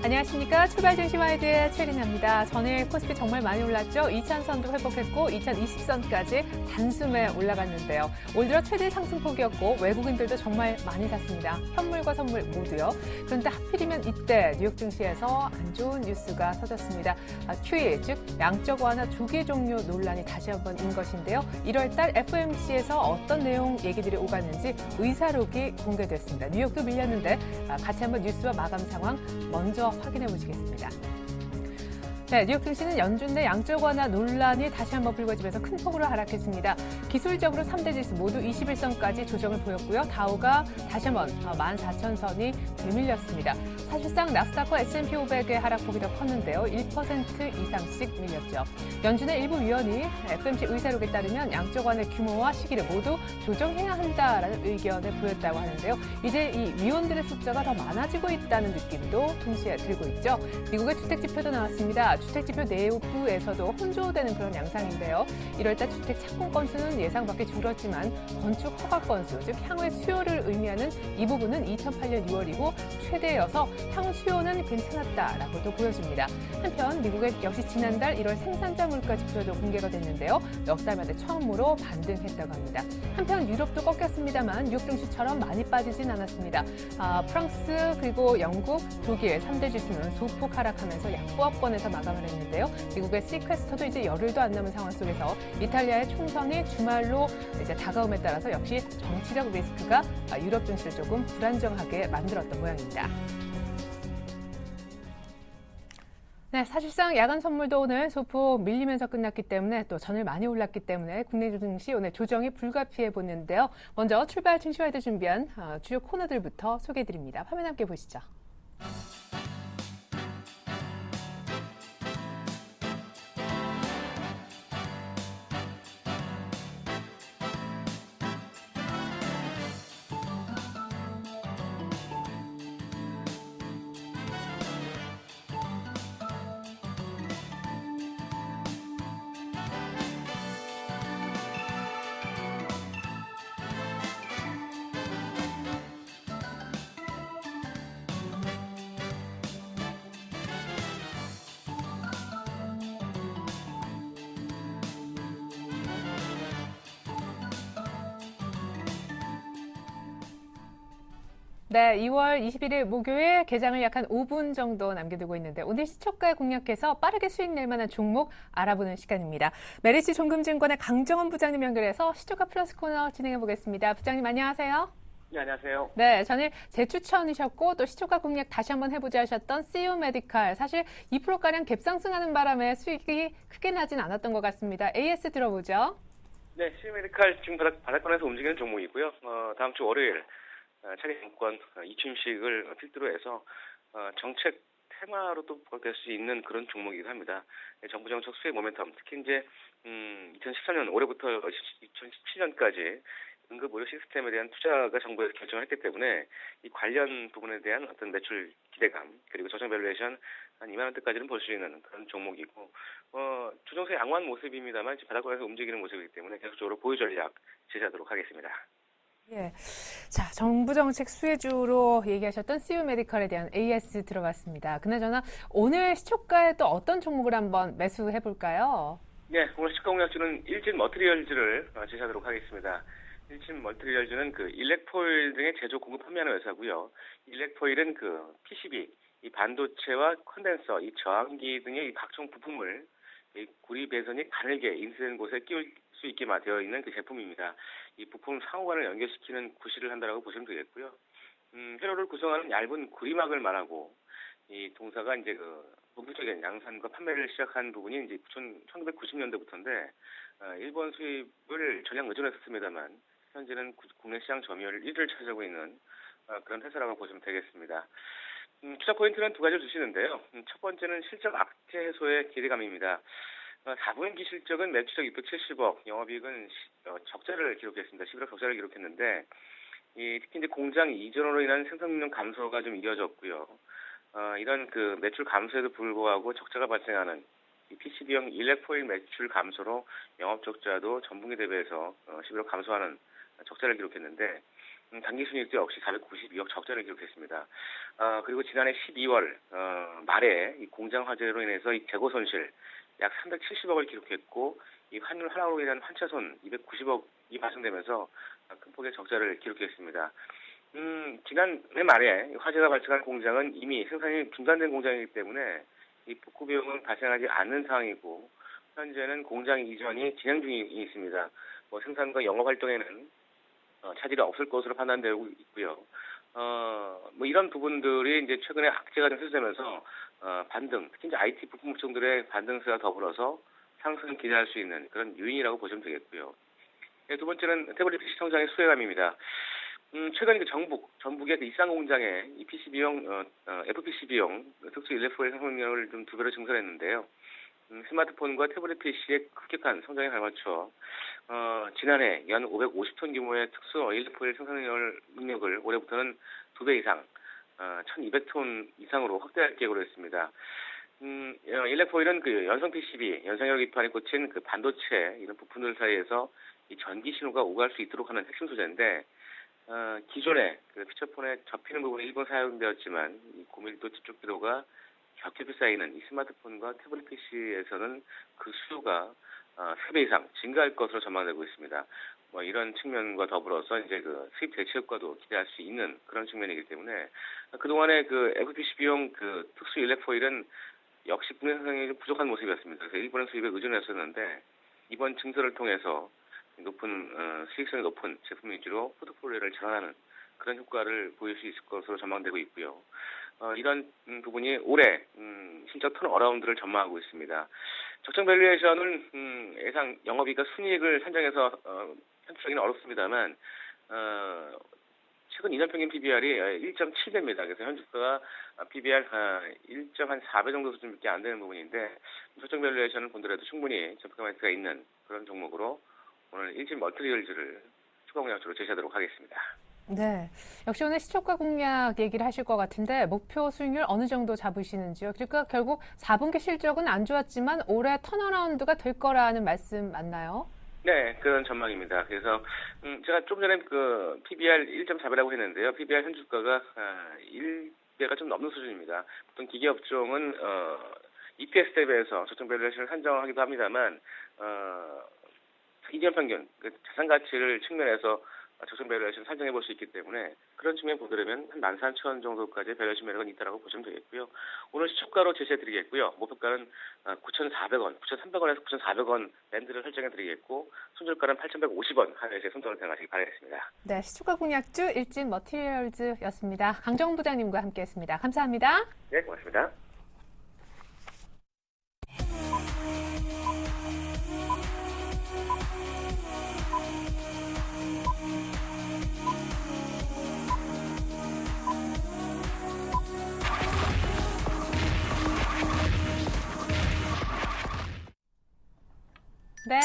안녕하십니까. 출발 증시와이드의 최린아입니다. 전일 코스피 정말 많이 올랐죠. 2000선도 회복했고 2020선까지 단숨에 올라갔는데요. 올 들어 최대 상승폭이었고 외국인들도 정말 많이 샀습니다. 현물과 선물 모두요. 그런데 하필이면 이때 뉴욕 증시에서 안 좋은 뉴스가 터졌습니다. QE, 즉 양적 완화 조기 종료 논란이 다시 한번 인 것인데요. 1월 달 FOMC에서 어떤 내용 얘기들이 오갔는지 의사록이 공개됐습니다. 뉴욕도 밀렸는데 같이 한번 뉴스와 마감 상황 먼저 확인해 보시겠습니다. 네, 뉴욕 증시는 연준 내 양적 완화 논란이 다시 한번 불거지면서 큰 폭으로 하락했습니다. 기술적으로 3대 지수 모두 21선까지 조정을 보였고요. 다우가 다시 한번 14,000선이 되밀렸습니다. 사실상 나스닥과 S&P 500의 하락폭이 더 컸는데요. 1% 이상씩 밀렸죠. 연준의 일부 위원이 FOMC 의사록에 따르면 양적 완화의 규모와 시기를 모두 조정해야 한다라는 의견을 보였다고 하는데요. 이제 이 위원들의 숫자가 더 많아지고 있다는 느낌도 동시에 들고 있죠. 미국의 주택지표도 나왔습니다. 주택지표 내부에서도 혼조되는 그런 양상인데요. 1월달 주택 착공 건수는 예상 밖에 줄었지만 건축 허가 건수, 즉 향후의 수요를 의미하는 이 부분은 2008년 6월이고 최대여서 향후 수요는 괜찮았다라고도 보여집니다. 한편 미국의 역시 지난달 1월 생산자 물가 지표도 공개가 됐는데요. 넉 달 만에 처음으로 반등했다고 합니다. 한편 유럽도 꺾였습니다만 뉴욕 증시처럼 많이 빠지진 않았습니다. 프랑스 그리고 영국, 독일 3대 지수는 소폭 하락하면서 약보합권에서 마감을 했는데요. 미국의 시퀘스터도 이제 열흘도 안 남은 상황 속에서 이탈리아의 총선이 주말로 이제 다가옴에 따라서 역시 정치적 리스크가 유럽 증시를 조금 불안정하게 만들었던 모양입니다. 네, 사실상 야간 선물도 오늘 소폭 밀리면서 끝났기 때문에 또 전일 많이 올랐기 때문에 국내 증시 오늘 조정이 불가피해 보는데요. 먼저 출발 증시와이드 준비한 주요 코너들부터 소개해드립니다. 화면 함께 보시죠. 네, 2월 21일 목요일 개장을 약 한 5분 정도 남겨두고 있는데 오늘 시초가에 공략해서 빠르게 수익 낼 만한 종목 알아보는 시간입니다. 메리츠 종금증권의 강정원 부장님 연결해서 시초가 플러스 코너 진행해 보겠습니다. 부장님 안녕하세요. 네, 안녕하세요. 네, 전일 재추천이셨고 또 시초가 공략 다시 한번 해보자 하셨던 CU 메디칼 사실 2%가량 갭상승하는 바람에 수익이 크게 나진 않았던 것 같습니다. AS 들어보죠. 네, CU 메디칼 지금 바닥권에서 움직이는 종목이고요. 다음 주 월요일 차기정권 이취임식을 필두로 해서 정책 테마로 또 될 수 있는 그런 종목이기도 합니다. 정부 정책 수혜 모멘텀, 특히 이제 2014년 올해부터 2017년까지 응급 의료 시스템에 대한 투자가 정부에서 결정을 했기 때문에 이 관련 부분에 대한 어떤 매출 기대감 그리고 저점 밸류에이션 한 2만 원대까지는 볼 수 있는 그런 종목이고 조정세 양호한 모습입니다만 바닥권에서 움직이는 모습이기 때문에 계속적으로 보유 전략 제시하도록 하겠습니다. 예. 자, 정부 정책 수혜주로 얘기하셨던 CU 메디컬에 대한 AS 들어봤습니다. 그나저나 오늘 시초가에 또 어떤 종목을 한번 매수해 볼까요? 네, 오늘 시가 공략주는 일진 머티리얼즈를 제시하도록 하겠습니다. 일진 머티리얼즈는 그 일렉포일 등의 제조 공급 판매하는 회사고요. 일렉포일은 그 PCB, 이 반도체와 컨덴서, 이 저항기 등의 이 각종 부품을 이 구리 배선이 가늘게 인쇄된 곳에 끼울 수 있게 되어 있는 그 제품입니다. 이 부품 상호간을 연결시키는 구실을 한다라고 보시면 되겠고요. 회로를 구성하는 얇은 구리막을 말하고 이 동사가 이제 그 본격적인 양산과 판매를 시작한 부분이 이제 1990년대부터인데 일본 수입을 전량 의존했었습니다만 현재는 국내 시장 점유율 1위를 차지하고 있는 그런 회사라고 보시면 되겠습니다. 투자 포인트는 두 가지를 주시는데요. 첫 번째는 실적 악재 해소의 기대감입니다. 4분기 실적은 매출액 670억, 영업이익은 적자를 기록했습니다. 11억 적자를 기록했는데, 특히 이제 공장 이전으로 인한 생산능 감소가 좀 이어졌고요. 이런 그 매출 감소에도 불구하고 적자가 발생하는 이 PCB용 일렉포일 매출 감소로 영업 적자도 전분기 대비해서 11월 감소하는 적자를 기록했는데 당기순이익도 역시 492억 적자를 기록했습니다. 그리고 지난해 12월 말에 이 공장 화재로 인해서 이 재고 손실 약 370억을 기록했고 이 환율 하락으로 인한 환차손 290억이 발생되면서 큰 폭의 적자를 기록했습니다. 지난해 말에 화재가 발생한 공장은 이미 생산이 중단된 공장이기 때문에 이 복구 비용은 발생하지 않는 상황이고 현재는 공장 이전이 진행 중에 있습니다. 생산과 영업 활동에는 차질이 없을 것으로 판단되고 있고요. 이런 부분들이 이제 최근에 악재가 좀 해소되면서 반등, 특히 이제 IT 부품 업종들의 반등세와 더불어서 상승을 기대할 수 있는 그런 요인이라고 보시면 되겠고요. 두 번째는 태블릿 PC 성장의 수혜감입니다. 최근 전북의 그 이산 공장에 이 PCB용, FPCB용 특수 일렉포일 생산량을 좀 2배로 증설했는데요. 스마트폰과 태블릿 PC의 급격한 성장에 발맞춰 지난해 연 550톤 규모의 특수 일렉포일 생산 능력을 올해부터는 2배 이상, 1,200톤 이상으로 확대할 계획으로 했습니다. 일렉포일은 그 연성 PCB, 연상열 기판이 꽂힌 그 반도체 이런 부품들 사이에서 이 전기 신호가 오갈 수 있도록 하는 핵심 소재인데 기존에 그 피처폰에 접히는 부분이 일부 사용되었지만 이 고밀도 집중 기도가 겹겹이 쌓이는 이 스마트폰과 태블릿 PC에서는 그 수요가 3배 이상 증가할 것으로 전망되고 있습니다. 이런 측면과 더불어서 이제 그 수입 대체 효과도 기대할 수 있는 그런 측면이기 때문에 그동안의 그 FPCB용 그 특수 일렉포일은 역시 국내 생산이 좀 부족한 모습이었습니다. 그래서 일본의 수입에 의존했었는데 이번 증설을 통해서 수익성이 높은 제품 위주로 포트폴리오를 전환하는 그런 효과를 보일 수 있을 것으로 전망되고 있고요. 이런 부분이 올해 실적 턴어라운드를 전망하고 있습니다. 적정 밸류에이션은 예상 영업이익과 순이익을 산정해서 편출하기는 어렵습니다만 최근 2년 평균 PBR이 1.7배입니다. 그래서 현 주가가 PBR 1.4배 정도 수준밖에 안 되는 부분인데 적정 밸류에이션을 본더라도 충분히 저평가 매트가 있는 그런 종목으로 오늘 일진 멀티리얼즈를 추가 공략주로 제시하도록 하겠습니다. 네, 역시 오늘 시초가 공략 얘기를 하실 것 같은데 목표 수익률 어느 정도 잡으시는지요? 그러니까 결국 4분기 실적은 안 좋았지만 올해 턴어라운드가 될 거라는 말씀 맞나요? 네, 그런 전망입니다. 그래서 제가 좀 전에 그 PBR 1.4배라고 했는데요. PBR 현 주가가 1배가 좀 넘는 수준입니다. 보통 기계업종은 EPS 대비해서 적정 밸류에이션을 산정하기도 합니다만 2년 평균 자산 가치를 측면에서 적정 밸류에이션 산정해 볼 수 있기 때문에 그런 측면 보더라면 한 13,000원 정도까지의 밸류에이션 매력은 있다고 보시면 되겠고요. 오늘 시초가로 제시해 드리겠고요. 목표가는 9,400원, 9,300원에서 9,400원 밴드를 설정해 드리겠고 손절가는 8,150원 하에서 선택을 행하시기 바라겠습니다. 네, 시초가 공략주 일진 머티리얼즈였습니다. 강정훈 부장님과 함께했습니다. 감사합니다. 네, 고맙습니다. 네.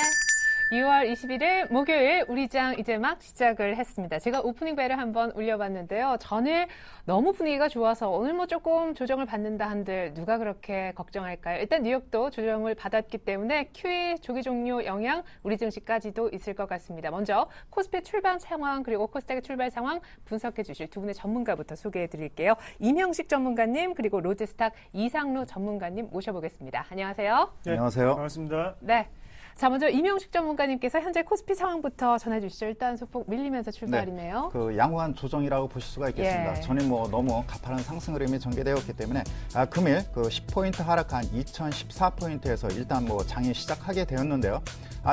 2월 21일 목요일 우리장 이제 막 시작을 했습니다. 제가 오프닝 벨을 한번 울려봤는데요. 전일 너무 분위기가 좋아서 오늘 조금 조정을 받는다 한들 누가 그렇게 걱정할까요? 일단 뉴욕도 조정을 받았기 때문에 QE 조기 종료 영향 우리 증시까지도 있을 것 같습니다. 먼저 코스피 출발 상황 그리고 코스닥의 출발 상황 분석해 주실 두 분의 전문가부터 소개해 드릴게요. 임형식 전문가님 그리고 로즈스탁 이상로 전문가님 모셔보겠습니다. 안녕하세요. 네, 안녕하세요. 반갑습니다. 네. 자, 먼저 임용식 전문가님께서 현재 코스피 상황부터 전해주시죠. 일단 소폭 밀리면서 출발이네요. 네, 그 양호한 조정이라고 보실 수가 있겠습니다. 예. 전에 너무 가파른 상승 흐름이 전개되었기 때문에 금일 그 10포인트 하락한 2014포인트에서 일단 장이 시작하게 되었는데요.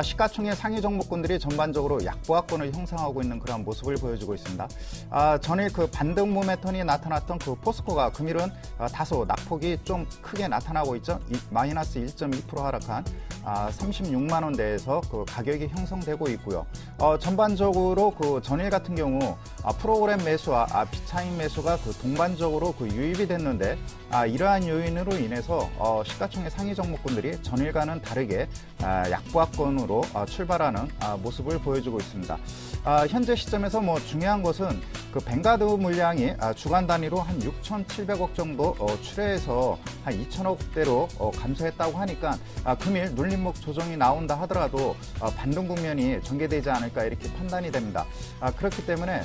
시가총액 상위 종목군들이 전반적으로 약보합권을 형성하고 있는 그런 모습을 보여주고 있습니다. 전일 그 반등 모멘텀이 나타났던 그 포스코가 금일은 다소 낙폭이 좀 크게 나타나고 있죠. 마이너스 1.2% 하락한 36만 원대에서 그 가격이 형성되고 있고요. 전반적으로 그 전일 같은 경우 프로그램 매수와 비차임 매수가 그 동반적으로 그 유입이 됐는데 이러한 요인으로 인해서 시가총액 상위 종목군들이 전일과는 다르게 약보합권으로 기준으로 출발하는 모습을 보여주고 있습니다. 현재 시점에서 뭐 중요한 것은 그 뱅가드 물량이 주간 단위로 한 6,700억 정도 출회해서 한 2,000억대로 감소했다고 하니까 금일 눌림목 조정이 나온다 하더라도 반등 국면이 전개되지 않을까 이렇게 판단이 됩니다. 그렇기 때문에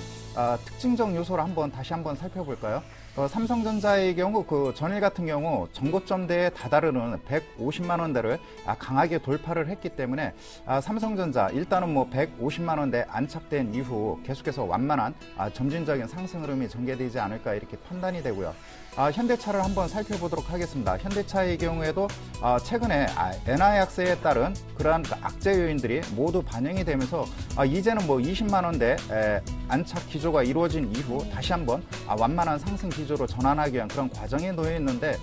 특징적 요소를 다시 한번 살펴볼까요? 삼성전자의 경우 그 전일 같은 경우 전고점대에 다다르는 150만 원대를 강하게 돌파를 했기 때문에 삼성전자 일단은 뭐 150만 원대 안착된 이후 계속해서 완만한 점진적인 상승 흐름이 전개되지 않을까 이렇게 판단이 되고요. 현대차를 한번 살펴보도록 하겠습니다. 현대차의 경우에도 최근에 엔화 약세에 따른 그러한 악재 요인들이 모두 반영이 되면서 이제는 뭐 20만 원대 안착 기조가 이루어진 이후 다시 한번 완만한 상승 기조로 전환하기 위한 그런 과정에 놓여 있는데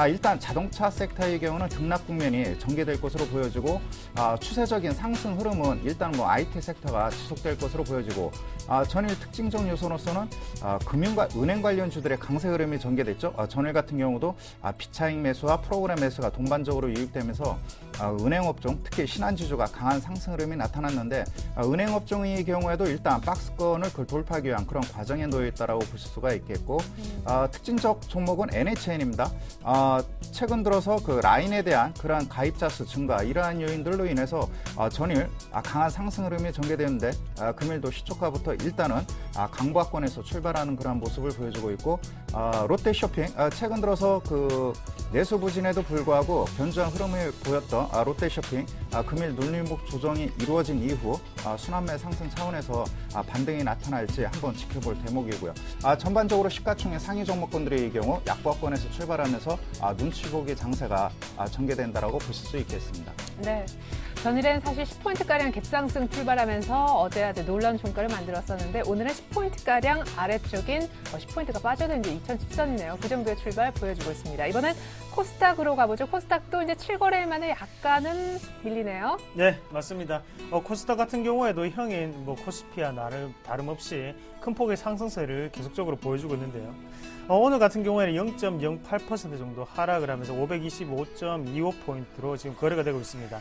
일단 자동차 섹터의 경우는 등락 국면이 전개될 것으로 보여지고 추세적인 상승 흐름은 일단 뭐 IT 섹터가 지속될 것으로 보여지고 전일 특징적 요소로서는 금융과 은행 관련주들의 강세 흐름이 전개됐죠. 전일 같은 경우도 비차익 매수와 프로그램 매수가 동반적으로 유입되면서 은행업종, 특히 신한지주가 강한 상승 흐름이 나타났는데 은행업종의 경우에도 일단 박스권을 돌파하기 위한 그런 과정에 놓여 있다라고 보실 수가 있겠고 특징적 종목은 NHN입니다. 최근 들어서 그 라인에 대한 그러한 가입자 수 증가 이러한 요인들로 인해서 전일 강한 상승 흐름이 전개되는데 금일도 시초가부터 일단은 강보합권에서 출발하는 그런 모습을 보여주고 있고 롯데쇼핑 최근 들어서 그 내수 부진에도 불구하고 견조한 흐름을 보였던 롯데쇼핑 금일 눌림목 조정이 이루어진 이후 순환매 상승 차원에서 반등이 나타날지 한번 지켜볼 대목이고요. 전반적으로 시가총액 상위 종목군들의 경우 약보합권에서 출발하면서 눈치 보기 장세가 전개된다라고 보실 수 있겠습니다. 네. 전일엔 사실 10포인트가량 갭상승 출발하면서 어제 아주 놀라운 종가를 만들었었는데 오늘은 10포인트가량 아래쪽인 10포인트가 빠져든 이제 2010선이네요. 그 정도의 출발 보여주고 있습니다. 이번엔 코스닥으로 가보죠. 코스닥도 이제 7거래일 만에 약간은 밀리네요. 네, 맞습니다. 코스닥 같은 경우에도 형인 코스피와 다름없이 큰 폭의 상승세를 계속적으로 보여주고 있는데요. 오늘 같은 경우에는 0.08% 정도 하락을 하면서 525.25포인트로 지금 거래가 되고 있습니다.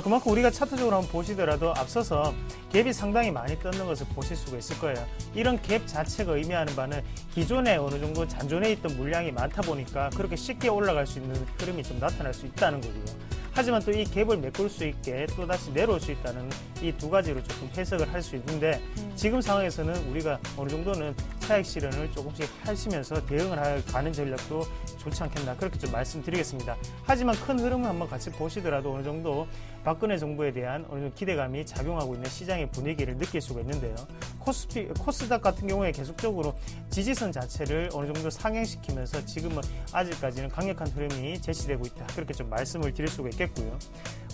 그만큼 우리가 차트적으로 한번 보시더라도 앞서서 갭이 상당히 많이 떴는 것을 보실 수가 있을 거예요. 이런 갭 자체가 의미하는 바는 기존에 어느 정도 잔존해 있던 물량이 많다 보니까 그렇게 쉽게 올라갈 수 있는 흐름이 좀 나타날 수 있다는 거고요. 하지만 또 이 갭을 메꿀 수 있게 또다시 내려올 수 있다는 이 두 가지로 조금 해석을 할 수 있는데 지금 상황에서는 우리가 어느 정도는 차익 실현을 조금씩 하시면서 대응을 가는 전략도 좋지 않겠나 그렇게 좀 말씀드리겠습니다. 하지만 큰 흐름을 한번 같이 보시더라도 어느 정도 박근혜 정부에 대한 어느 정도 기대감이 작용하고 있는 시장의 분위기를 느낄 수가 있는데요. 코스닥 같은 경우에 계속적으로 지지선 자체를 어느 정도 상향시키면서 지금은 아직까지는 강력한 흐름이 제시되고 있다. 그렇게 좀 말씀을 드릴 수가 있겠고요.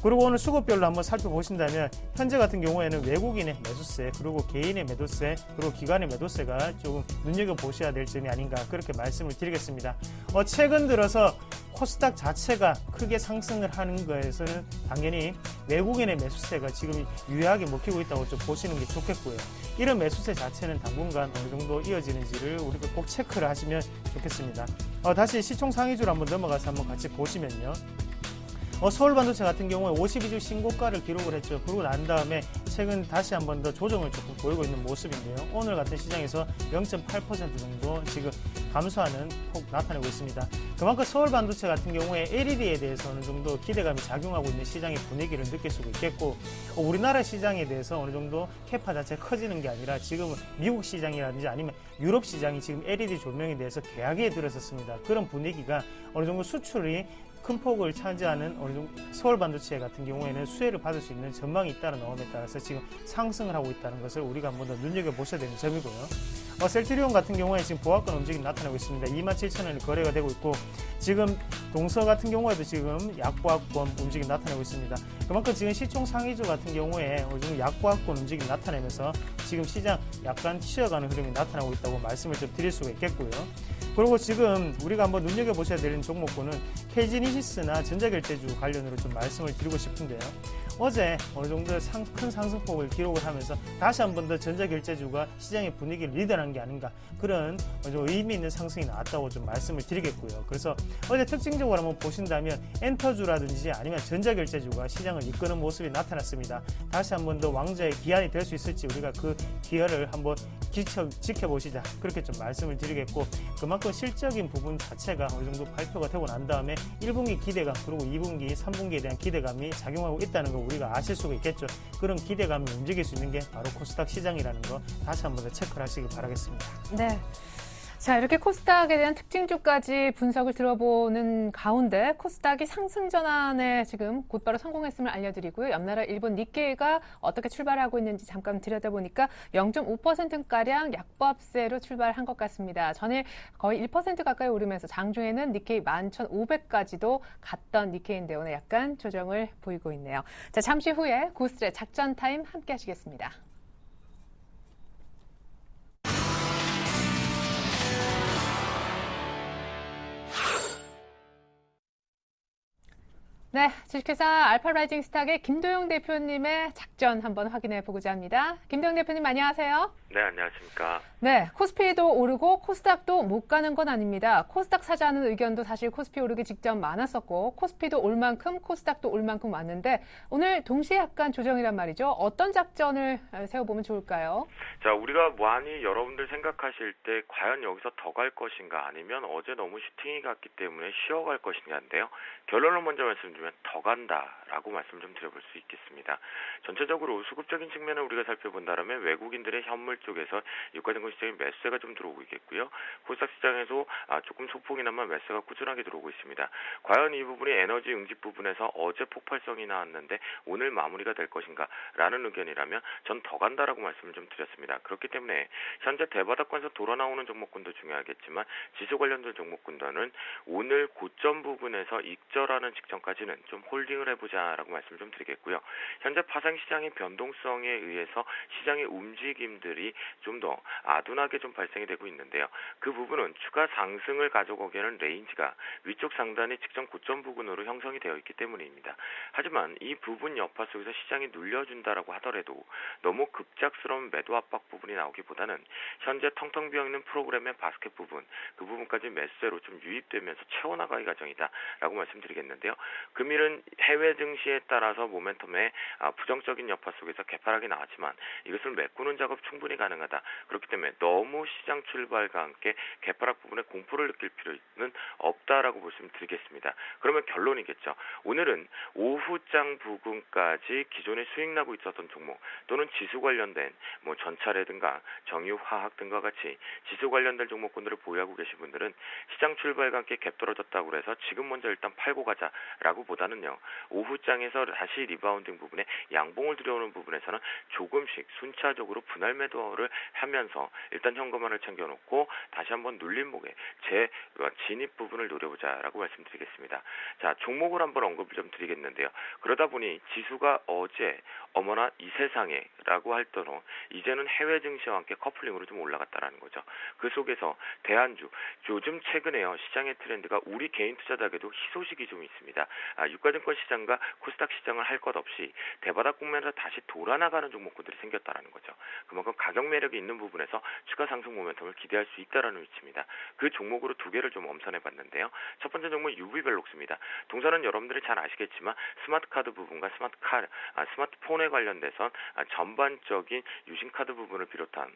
그리고 오늘 수급별로 한번 살펴보신다면 현재 같은 경우에는 외국인의 매수세 그리고 개인의 매도세 그리고 기관의 매도세가 조금 눈여겨보셔야 될 점이 아닌가 그렇게 말씀을 드리겠습니다. 최근 들어서 코스닥 자체가 크게 상승을 하는 거에서는 당연히 외국인의 매수세가 지금 유효하게 먹히고 있다고 좀 보시는 게 좋겠고요. 이런 매수세 자체는 당분간 어느 정도 이어지는지를 우리가 꼭 체크를 하시면 좋겠습니다. 다시 시총 상위주로 한번 넘어가서 한번 같이 보시면요. 서울반도체 같은 경우에 52주 신고가를 기록을 했죠. 그러고 난 다음에 최근 다시 한 번 더 조정을 조금 보이고 있는 모습인데요. 오늘 같은 시장에서 0.8% 정도 지금 감소하는 폭 나타내고 있습니다. 그만큼 서울반도체 같은 경우에 LED에 대해서 어느 정도 기대감이 작용하고 있는 시장의 분위기를 느낄 수가 있겠고 우리나라 시장에 대해서 어느 정도 캐파 자체가 커지는 게 아니라 지금은 미국 시장이라든지 아니면 유럽 시장이 지금 LED 조명에 대해서 계약에 들어섰습니다. 그런 분위기가 어느 정도 수출이 큰 폭을 차지하는 어느 정도 서울 반도체 같은 경우에는 수혜를 받을 수 있는 전망이 있다는 어음에 따라서 지금 상승을 하고 있다는 것을 우리가 한번 더 눈여겨보셔야 되는 점이고요. 셀트리온 같은 경우에 지금 보합권 움직임이 나타나고 있습니다. 27,000원이 거래가 되고 있고 지금 동서 같은 경우에도 지금 약보합권 움직임 나타내고 있습니다. 그만큼 지금 시총 상위주 같은 경우에 어느 정도 약보합권 움직임 나타내면서 지금 시장 약간 쉬어가는 흐름이 나타나고 있다고 말씀을 좀 드릴 수가 있겠고요. 그리고 지금 우리가 한번 눈여겨보셔야 되는 종목군은 KG니시스나 전자결제주 관련으로 좀 말씀을 드리고 싶은데요. 어제 어느 정도 큰 상승폭을 기록을 하면서 다시 한 번 더 전자결제주가 시장의 분위기를 리드하는 게 아닌가, 그런 좀 의미 있는 상승이 나왔다고 좀 말씀을 드리겠고요. 그래서 어제 특징적으로 한번 보신다면 엔터주라든지 아니면 전자결제주가 시장을 이끄는 모습이 나타났습니다. 다시 한 번 더 왕좌의 기한이 될 수 있을지 우리가 그 기회를 한번 지켜보시자, 그렇게 좀 말씀을 드리겠고, 그만큼 실적인 부분 자체가 어느 정도 발표가 되고 난 다음에 1분기 기대감 그리고 2분기, 3분기에 대한 기대감이 작용하고 있다는 거 우리가 아실 수가 있겠죠. 그런 기대감이 움직일 수 있는 게 바로 코스닥 시장이라는 거 다시 한번 더 체크를 하시기 바라겠습니다. 네. 자, 이렇게 코스닥에 대한 특징주까지 분석을 들어보는 가운데 코스닥이 상승 전환에 지금 곧바로 성공했음을 알려드리고요. 옆나라 일본 니케이가 어떻게 출발하고 있는지 잠깐 들여다보니까 0.5%가량 약보합세로 출발한 것 같습니다. 전일 거의 1% 가까이 오르면서 장중에는 니케이 11,500까지도 갔던 니케이인데 오늘 약간 조정을 보이고 있네요. 자, 잠시 후에 고스트의 작전 타임 함께 하시겠습니다. 네, 주식회사 알파라이징 스탁의 김도영 대표님의 작전 한번 확인해 보고자 합니다. 김도영 대표님 안녕하세요. 네, 안녕하십니까. 네, 코스피도 오르고 코스닥도 못 가는 건 아닙니다. 코스닥 사자는 의견도 사실 코스피 오르기 직전 많았었고 코스피도 올 만큼 코스닥도 올 만큼 왔는데 오늘 동시에 약간 조정이란 말이죠. 어떤 작전을 세워보면 좋을까요? 자, 우리가 많이 여러분들 생각하실 때 과연 여기서 더 갈 것인가 아니면 어제 너무 슈팅이 갔기 때문에 쉬어갈 것인가인데요. 결론을 먼저 말씀드리면 더 간다라고 말씀 좀 드려볼 수 있겠습니다. 전체적으로 수급적인 측면을 우리가 살펴본다면 외국인들의 현물 쪽에서 유가증권 시장에 매수세가 좀 들어오고 있겠고요. 코스닥 시장에서 조금 소폭이나마 매수가 꾸준하게 들어오고 있습니다. 과연 이 부분이 에너지 응집 부분에서 어제 폭발성이 나왔는데 오늘 마무리가 될 것인가라는 의견이라면 전 더 간다라고 말씀을 좀 드렸습니다. 그렇기 때문에 현재 대바닥권에서 돌아 나오는 종목군도 중요하겠지만 지수 관련된 종목군들은 오늘 고점 부분에서 익절하는 직전까지는 좀 홀딩을 해보자라고 말씀을 좀 드리겠고요. 현재 파생시장의 변동성에 의해서 시장의 움직임들이 좀 더 아둔하게 좀 발생이 되고 있는데요. 그 부분은 추가 상승을 가져오기에는 레인지가 위쪽 상단의 직전 고점 부근으로 형성이 되어 있기 때문입니다. 하지만 이 부분 여파 속에서 시장이 눌려준다라고 하더라도 너무 급작스러운 매도 압박 부분이 나오기보다는 현재 텅텅 비어있는 프로그램의 바스켓 부분, 그 부분까지 매수세로 좀 유입되면서 채워나가기 과정이다라고 말씀드리겠는데요. 금일은 해외 증시에 따라서 모멘텀의 부정적인 여파 속에서 개파락이 나왔지만 이것을 메꾸는 작업 충분히 가능하다. 그렇기 때문에 너무 시장 출발과 함께 개파락 부분에 공포를 느낄 필요는 없다라고 말씀드리겠습니다. 그러면 결론이겠죠. 오늘은 오후장 부근까지 기존에 수익 나고 있었던 종목 또는 지수 관련된 전차라든가 정유화학 등과 같이 지수 관련된 종목군들을 보유하고 계신 분들은 시장 출발과 함께 갭 떨어졌다고 해서 지금 먼저 일단 팔고 가자라고 보다는요. 오후장에서 다시 리바운딩 부분에 양봉을 들여오는 부분에서는 조금씩 순차적으로 분할 매도를 하면서 일단 현금화를 챙겨놓고 다시 한번 눌림목에 제 진입 부분을 노려보자라고 말씀드리겠습니다. 자, 종목을 한번 언급을 좀 드리겠는데요. 그러다 보니 지수가 어제 어머나 이 세상에 라고 할 때로 이제는 해외 증시와 함께 커플링으로 좀 올라갔다라는 거죠. 그 속에서 대한주 요즘 최근에요. 시장의 트렌드가 우리 개인 투자자에게도 희소식이 좀 있습니다. 유가증권 시장과 코스닥 시장을 할 것 없이 대바닥 국면에서 다시 돌아나가는 종목군들이 생겼다라는 거죠. 그만큼 가격 매력이 있는 부분에서 추가 상승 모멘텀을 기대할 수 있다라는 위치입니다. 그 종목으로 두 개를 좀 엄선해 봤는데요. 첫 번째 종목 UV벨록스입니다. 동사는 여러분들이 잘 아시겠지만 스마트카드 부분과 스마트폰에 관련돼서 전반적인 유심카드 부분을 비롯한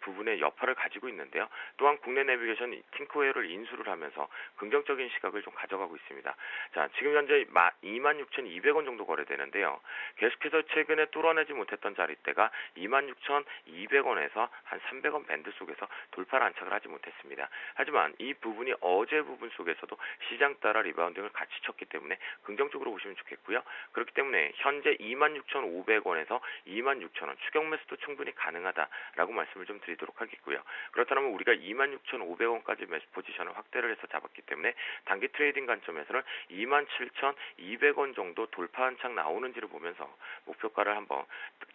부분의 여파를 가지고 있는데요. 또한 국내 내비게이션 팅크웨어를 인수를 하면서 긍정적인 시각을 좀 가져가고 있습니다. 자, 지금 현재 26,200원 정도 거래되는데요. 계속해서 최근에 뚫어내지 못했던 자리대가 26,200원에서 한 300원 밴드 속에서 돌파를 안착을 하지 못했습니다. 하지만 이 부분이 어제 부분 속에서도 시장 따라 리바운딩을 같이 쳤기 때문에 긍정적으로 보시면 좋겠고요. 그렇기 때문에 현재 26,500원에서 26,000원 추격 매수도 충분히 가능하다라고 말씀을 좀 드리도록 하겠고요. 그렇다면 우리가 26,500원까지 매수 포지션을 확대를 해서 잡았기 때문에 단기 트레이딩 관점에서는 27,200원 정도 돌파 한창 나오는지를 보면서 목표가를 한번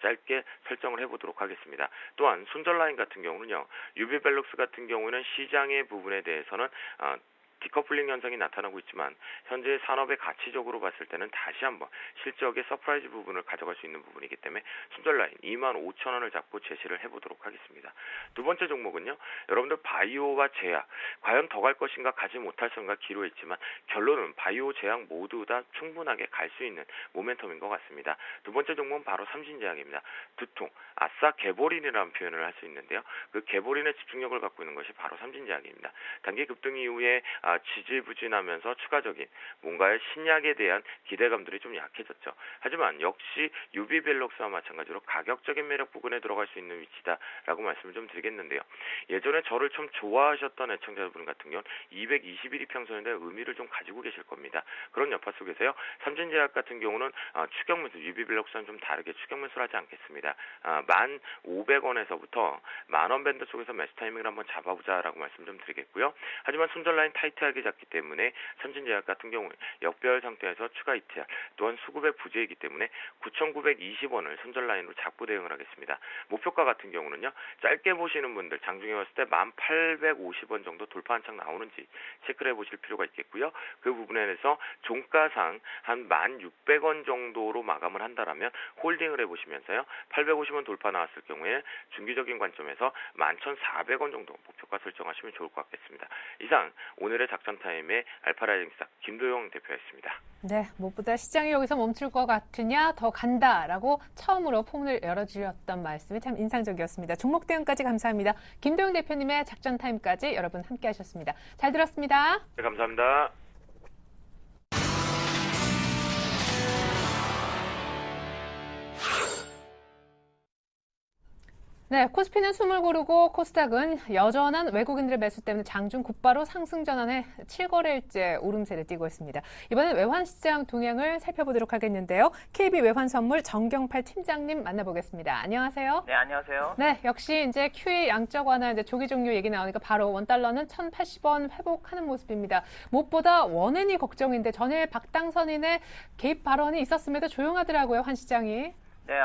짧게 설정을 해보도록 하겠습니다. 또한 순절 라인 같은 경우는요. 유비벨록스 같은 경우는 시장의 부분에 대해서는 디커플링 현상이 나타나고 있지만 현재 산업의 가치적으로 봤을 때는 다시 한번 실적의 서프라이즈 부분을 가져갈 수 있는 부분이기 때문에 손절 라인 25,000원을 잡고 제시를 해보도록 하겠습니다. 두 번째 종목은요. 여러분들 바이오와 제약 과연 더 갈 것인가 가지 못할 것인가 기로했지만 결론은 바이오 제약 모두 다 충분하게 갈 수 있는 모멘텀인 것 같습니다. 두 번째 종목은 바로 삼진제약입니다. 두통, 아싸 개보린이라는 표현을 할 수 있는데요. 그 개보린의 집중력을 갖고 있는 것이 바로 삼진제약입니다. 단기 급등 이후에 지지부진하면서 추가적인 뭔가의 신약에 대한 기대감들이 좀 약해졌죠. 하지만 역시 유비벨록스와 마찬가지로 가격적인 매력 부근에 들어갈 수 있는 위치다라고 말씀을 좀 드리겠는데요. 예전에 저를 좀 좋아하셨던 애청자분 같은 경우는 221 이평선에 대한 의미를 좀 가지고 계실 겁니다. 그런 여파 속에서요. 삼진제약 같은 경우는 추격 매수, 유비벨록스와는 좀 다르게 추격 매수를 하지 않겠습니다. 1,500원에서부터 만원 밴드 쪽에서 매수 타이밍을 한번 잡아보자라고 말씀 좀 드리겠고요. 하지만 손절 라인 타이트하게 잡기 때문에 삼진제약 같은 경우는 역배열 상태에서 추가 ETR 또한 수급의 부재이기 때문에 9,920원을 손절 라인으로 잡고 대응을 하겠습니다. 목표가 같은 경우는요. 짧게 보시는 분들 장중에 봤을 때 1,850원 정도 돌파 한창 나오는지 체크를 해보실 필요가 있겠고요. 그 부분에 대해서 종가상 한 1,600원 정도로 마감을 한다라면 홀딩을 해보시면서요. 850원 돌파 나왔을 경우에 중기적인 관점에서 11,400원 정도 목표가 설정하시면 좋을 것 같겠습니다. 이상 오늘의 작전 타임의 알파라이딩스타 김도영 대표였습니다. 네, 무엇보다 시장이 여기서 멈출 것 같으냐, 더 간다라고 처음으로 포문을 열어주셨던 말씀이 참 인상적이었습니다. 종목 대응까지 감사합니다. 김도영 대표님의 작전 타임까지 여러분 함께 하셨습니다. 잘 들었습니다. 네, 감사합니다. 네, 코스피는 숨을 고르고 코스닥은 여전한 외국인들의 매수 때문에 장중 곧바로 상승 전환에 7거래일째 오름세를 띠고 있습니다. 이번엔 외환시장 동향을 살펴보도록 하겠는데요. KB 외환선물 정경팔 팀장님 만나보겠습니다. 안녕하세요. 네, 안녕하세요. 네, 역시 이제 QE 양적 완화 이제 조기 종료 얘기 나오니까 바로 원달러는 1,080원 회복하는 모습입니다. 무엇보다 원엔이 걱정인데 전일 박당선인의 개입 발언이 있었음에도 조용하더라고요, 환시장이. 네,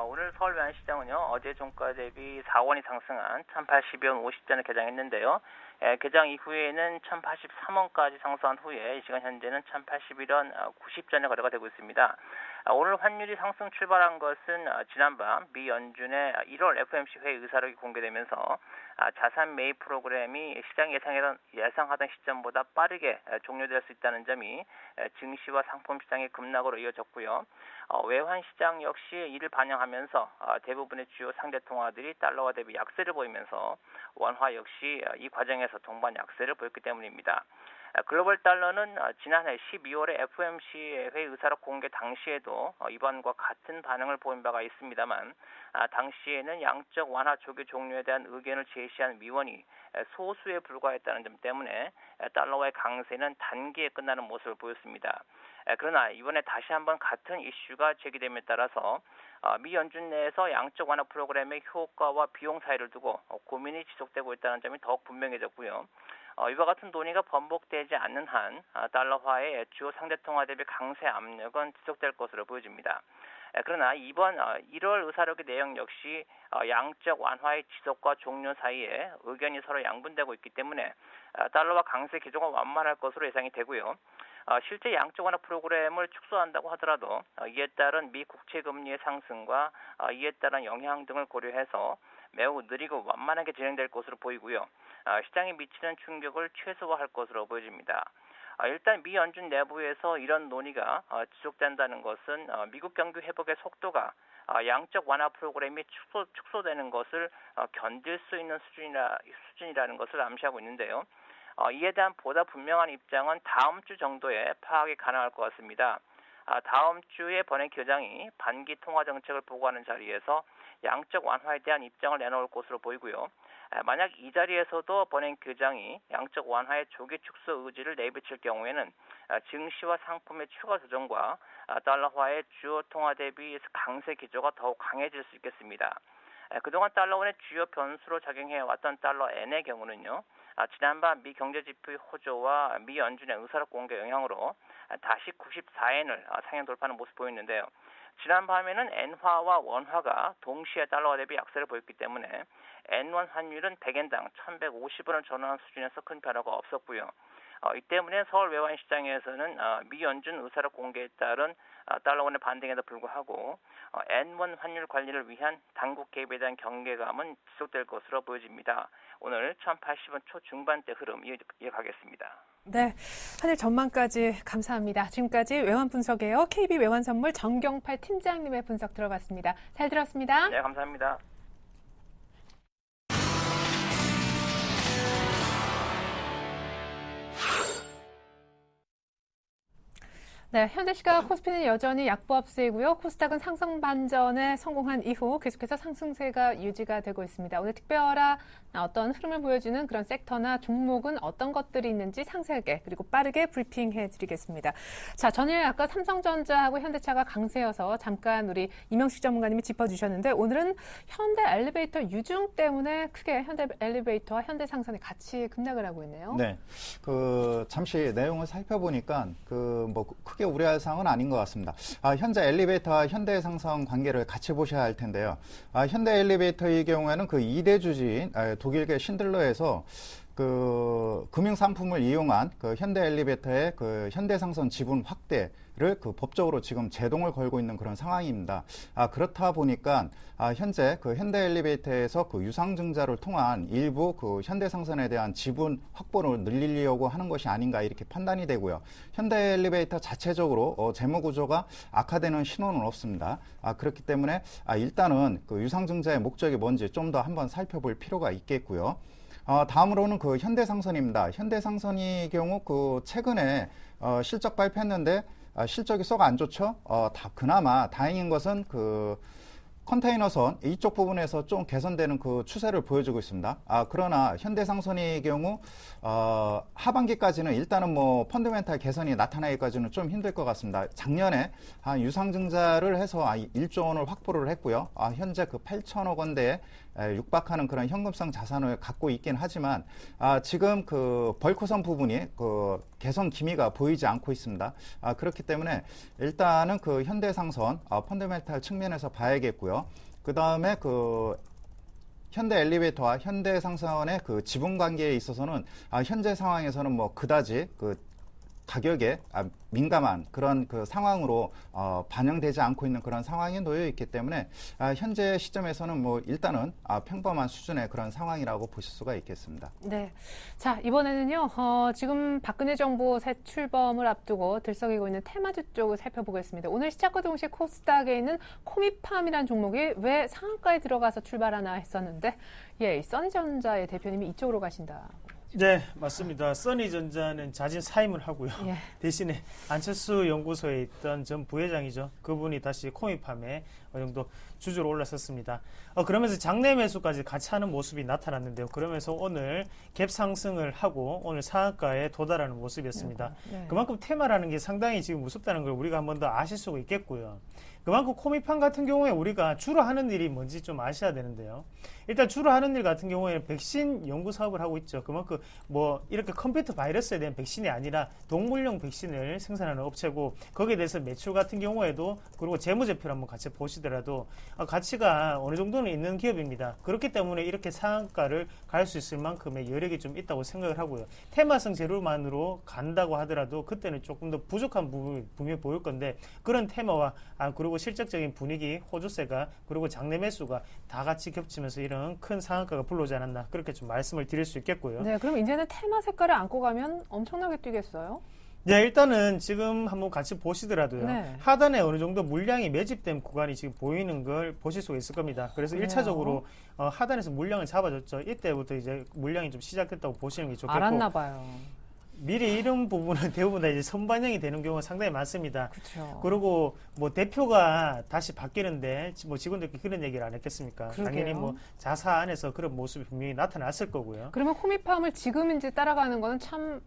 오늘 서울 외환시장은요, 어제 종가 대비 4원이 상승한 1,080원 50전을 개장했는데요. 개장 이후에는 1,083원까지 상승한 후에 이 시간 현재는 1,081원 90전에 거래가 되고 있습니다. 오늘 환율이 상승 출발한 것은 지난밤 미 연준의 1월 FOMC 회의 의사록이 공개되면서 자산 매입 프로그램이 시장이 예상하던 시점보다 빠르게 종료될 수 있다는 점이 증시와 상품 시장의 급락으로 이어졌고요. 외환 시장 역시 이를 반영하면서 대부분의 주요 상대 통화들이 달러화 대비 약세를 보이면서 원화 역시 이 과정에서 동반 약세를 보였기 때문입니다. 글로벌 달러는 지난해 12월에 FOMC 회의 의사록 공개 당시에도 이번과 같은 반응을 보인 바가 있습니다만 당시에는 양적 완화 조기 종료에 대한 의견을 제시한 위원이 소수에 불과했다는 점 때문에 달러와의 강세는 단기에 끝나는 모습을 보였습니다. 그러나 이번에 다시 한번 같은 이슈가 제기됨에 따라서 미 연준 내에서 양적 완화 프로그램의 효과와 비용 사이를 두고 고민이 지속되고 있다는 점이 더욱 분명해졌고요. 이와 같은 논의가 번복되지 않는 한 달러화의 주요 상대통화 대비 강세 압력은 지속될 것으로 보여집니다. 그러나 이번 1월 의사록의 내용 역시 양적 완화의 지속과 종료 사이에 의견이 서로 양분되고 있기 때문에 달러화 강세 기조가 완만할 것으로 예상이 되고요. 실제 양적 완화 프로그램을 축소한다고 하더라도 이에 따른 미 국채 금리의 상승과 이에 따른 영향 등을 고려해서 매우 느리고 완만하게 진행될 것으로 보이고요. 시장에 미치는 충격을 최소화할 것으로 보여집니다. 일단 미 연준 내부에서 이런 논의가 지속된다는 것은 미국 경기 회복의 속도가 양적 완화 프로그램이 축소되는 것을 견딜 수 있는 수준이라는 것을 암시하고 있는데요. 이에 대한 보다 분명한 입장은 다음 주 정도에 파악이 가능할 것 같습니다. 다음 주에 버냉키 의장이 반기 통화 정책을 보고하는 자리에서 양적 완화에 대한 입장을 내놓을 것으로 보이고요. 만약 이 자리에서도 버냉키 의장이 양적 완화의 조기 축소 의지를 내비칠 경우에는 증시와 상품의 추가 조정과 달러화의 주요 통화 대비 강세 기조가 더욱 강해질 수 있겠습니다. 그동안 달러원의 주요 변수로 작용해왔던 달러 엔의 경우는요. 지난밤 미 경제지표 호조와 미 연준의 의사록 공개 영향으로 다시 94엔을 상향 돌파하는 모습 보였는데요. 지난밤에는 엔화와 원화가 동시에 달러화 대비 약세를 보였기 때문에 N1 환율은 100엔당 1,150원을 전환한 수준에서 큰 변화가 없었고요. 이 때문에 서울 외환시장에서는 미연준 의사를 공개에 따른 달러원의 반등에도 불구하고 N1 환율 관리를 위한 당국 개입에 대한 경계감은 지속될 것으로 보여집니다. 오늘 1080원 초중반대 흐름 이어가겠습니다. 네, 하늘 전망까지 감사합니다. 지금까지 외환 분석이에요. KB 외환선물 정경팔 팀장님의 분석 들어봤습니다. 잘 들었습니다. 네, 감사합니다. 네, 현대시가 코스피는 여전히 약보합세이고요. 코스닥은 상승 반전에 성공한 이후 계속해서 상승세가 유지가 되고 있습니다. 오늘 특별한 어떤 흐름을 보여주는 그런 섹터나 종목은 어떤 것들이 있는지 상세하게 그리고 빠르게 브리핑해드리겠습니다. 자, 전일 아까 삼성전자하고 현대차가 강세여서 잠깐 우리 이명식 전문가님이 짚어주셨는데 오늘은 현대 엘리베이터 유중 때문에 크게 현대 엘리베이터와 현대상선이 같이 급락을 하고 있네요. 네, 잠시 내용을 살펴보니까 크게 우려할 사항은 아닌 것 같습니다. 현재 엘리베이터와 현대상선 관계를 같이 보셔야 할 텐데요. 현대 엘리베이터의 경우에는 그 2대 주주인 독일계 신들러에서 금융 상품을 이용한 현대 엘리베이터의 현대상선 지분 확대를 법적으로 지금 제동을 걸고 있는 그런 상황입니다. 그렇다 보니까 현재 현대 엘리베이터에서 유상증자를 통한 일부 현대상선에 대한 지분 확보를 늘리려고 하는 것이 아닌가 이렇게 판단이 되고요. 현대 엘리베이터 자체적으로 재무 구조가 악화되는 신호는 없습니다. 그렇기 때문에 일단은 유상증자의 목적이 뭔지 좀 더 한번 살펴볼 필요가 있겠고요. 다음으로는 현대상선입니다. 현대상선의 경우 최근에 실적 발표했는데 실적이 썩 안 좋죠. 그나마 다행인 것은 컨테이너선 이쪽 부분에서 좀 개선되는 추세를 보여주고 있습니다. 그러나 현대상선의 경우 하반기까지는 일단은 펀더멘탈 개선이 나타나기까지는 좀 힘들 것 같습니다. 작년에 유상증자를 해서 1조 원을 확보를 했고요. 현재 8천억 원대에 육박하는 그런 현금성 자산을 갖고 있긴 하지만 지금 벌크선 부분이 개선 기미가 보이지 않고 있습니다. 그렇기 때문에 일단은 현대상선 펀더멘탈 측면에서 봐야겠고요. 그 다음에 현대 엘리베이터와 현대상선의 지분 관계에 있어서는 현재 상황에서는 그다지 가격에 민감한 그런 상황으로 반영되지 않고 있는 그런 상황에 놓여 있기 때문에 현재 시점에서는 일단은 평범한 수준의 그런 상황이라고 보실 수가 있겠습니다. 네, 자 이번에는요 지금 박근혜 정부 새 출범을 앞두고 들썩이고 있는 테마주 쪽을 살펴보겠습니다. 오늘 시작과 동시에 코스닥에 있는 코미팜이라는 종목이 왜 상한가에 들어가서 출발하나 했었는데 써니전자의 대표님이 이쪽으로 가신다. 네, 맞습니다. 써니전자는 자진 사임을 하고요. 예. 대신에 안철수 연구소에 있던 전 부회장이죠. 그분이 다시 코미팜에 어느 정도 주주로 올라섰습니다. 그러면서 장내 매수까지 같이 하는 모습이 나타났는데요. 그러면서 오늘 갭 상승을 하고 오늘 상한가에 도달하는 모습이었습니다. 네. 그만큼 테마라는 게 상당히 지금 무섭다는 걸 우리가 한 번 더 아실 수가 있겠고요. 그만큼 코미팜 같은 경우에 우리가 주로 하는 일이 뭔지 좀 아셔야 되는데요. 일단 주로 하는 일 같은 경우에는 백신 연구 사업을 하고 있죠. 그만큼 이렇게 컴퓨터 바이러스에 대한 백신이 아니라 동물용 백신을 생산하는 업체고 거기에 대해서 매출 같은 경우에도 그리고 재무제표를 한번 같이 보시더라도 가치가 어느 정도는 있는 기업입니다. 그렇기 때문에 이렇게 상한가를 갈 수 있을 만큼의 여력이 좀 있다고 생각을 하고요. 테마성 재료만으로 간다고 하더라도 그때는 조금 더 부족한 부분이 분명히 보일 건데 그런 테마와 그리고 실적적인 분위기, 호조세가 그리고 장내 매수가 다 같이 겹치면서 이런 큰 상한가가 불러오지 않았나 그렇게 좀 말씀을 드릴 수 있겠고요. 네, 그럼 이제는 테마 색깔을 안고 가면 엄청나게 뛰겠어요? 네, 일단은 지금 한번 같이 보시더라도요. 네. 하단에 어느 정도 물량이 매집된 구간이 지금 보이는 걸 보실 수가 있을 겁니다. 그래서 그래요? 1차적으로 하단에서 물량을 잡아줬죠. 이때부터 이제 물량이 좀 시작됐다고 보시는 게 좋겠고. 알았나 봐요. 미리 이런 부분은 대부분 다 이제 선반영이 되는 경우가 상당히 많습니다. 그렇죠. 그리고 대표가 다시 바뀌는데 직원들께 그런 얘기를 안 했겠습니까? 그러게요. 당연히 자사 안에서 그런 모습이 분명히 나타났을 거고요. 그러면 코미팜을 지금 이제 따라가는 거는 참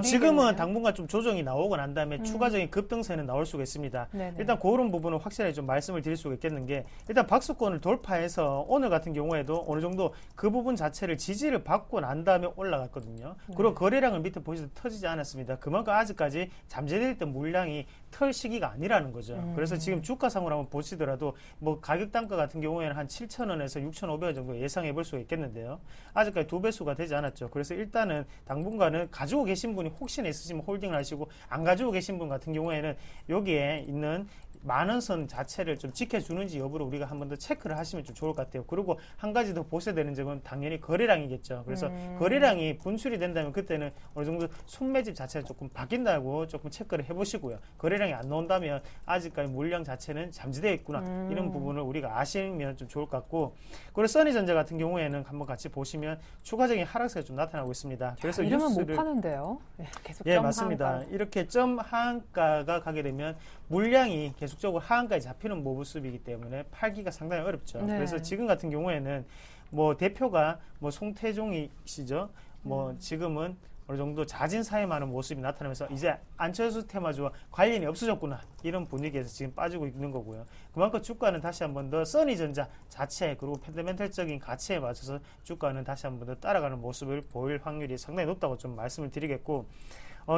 지금은 당분간 좀 조정이 나오고 난 다음에 추가적인 급등세는 나올 수가 있습니다. 네네. 일단 그런 부분은 확실하게 좀 말씀을 드릴 수가 있겠는 게 일단 박스권을 돌파해서 오늘 같은 경우에도 어느 정도 그 부분 자체를 지지를 받고 난 다음에 올라갔거든요. 그리고 거래량을 밑에 보시도 터지지 않았습니다. 그만큼 아직까지 잠재되어 있던 물량이 털 시기가 아니라는 거죠. 그래서 지금 주가상으로 한번 보시더라도 뭐 가격 단가 같은 경우에는 한 7,000원에서 6,500원 정도 예상해 볼 수가 있겠는데요. 아직까지 2배수가 되지 않았죠. 그래서 일단은 당분간은 가지고 계신 분이 혹시나 있으시면 홀딩을 하시고 안 가지고 계신 분 같은 경우에는 여기에 있는 만원선 자체를 좀 지켜주는지 여부를 우리가 한 번 더 체크를 하시면 좀 좋을 것 같아요. 그리고 한 가지 더 보셔야 되는 점은 당연히 거래량이겠죠. 그래서 거래량이 분출이 된다면 그때는 어느 정도 순매집 자체가 조금 바뀐다고 조금 체크를 해보시고요. 거래량이 안 나온다면 아직까지 물량 자체는 잠재되어 있구나. 이런 부분을 우리가 아시면 좀 좋을 것 같고, 그리고 써니전자 같은 경우에는 한번 같이 보시면 추가적인 하락세가 좀 나타나고 있습니다. 그래서 이러면 못 파는데요. 계속 예, 점 맞습니다. 하한가. 이렇게 점 하한가가 가게 되면 물량이 계속적으로 하한가에 잡히는 모습이기 때문에 팔기가 상당히 어렵죠. 네. 그래서 지금 같은 경우에는 뭐 대표가 뭐 송태종이시죠. 뭐 지금은 어느 정도 자진 사임하는 모습이 나타나면서 이제 안철수 테마주와 관련이 없어졌구나, 이런 분위기에서 지금 빠지고 있는 거고요. 그만큼 주가는 다시 한 번 더 써니전자 자체 그리고 펀더멘털적인 가치에 맞춰서 주가는 다시 한 번 더 따라가는 모습을 보일 확률이 상당히 높다고 좀 말씀을 드리겠고,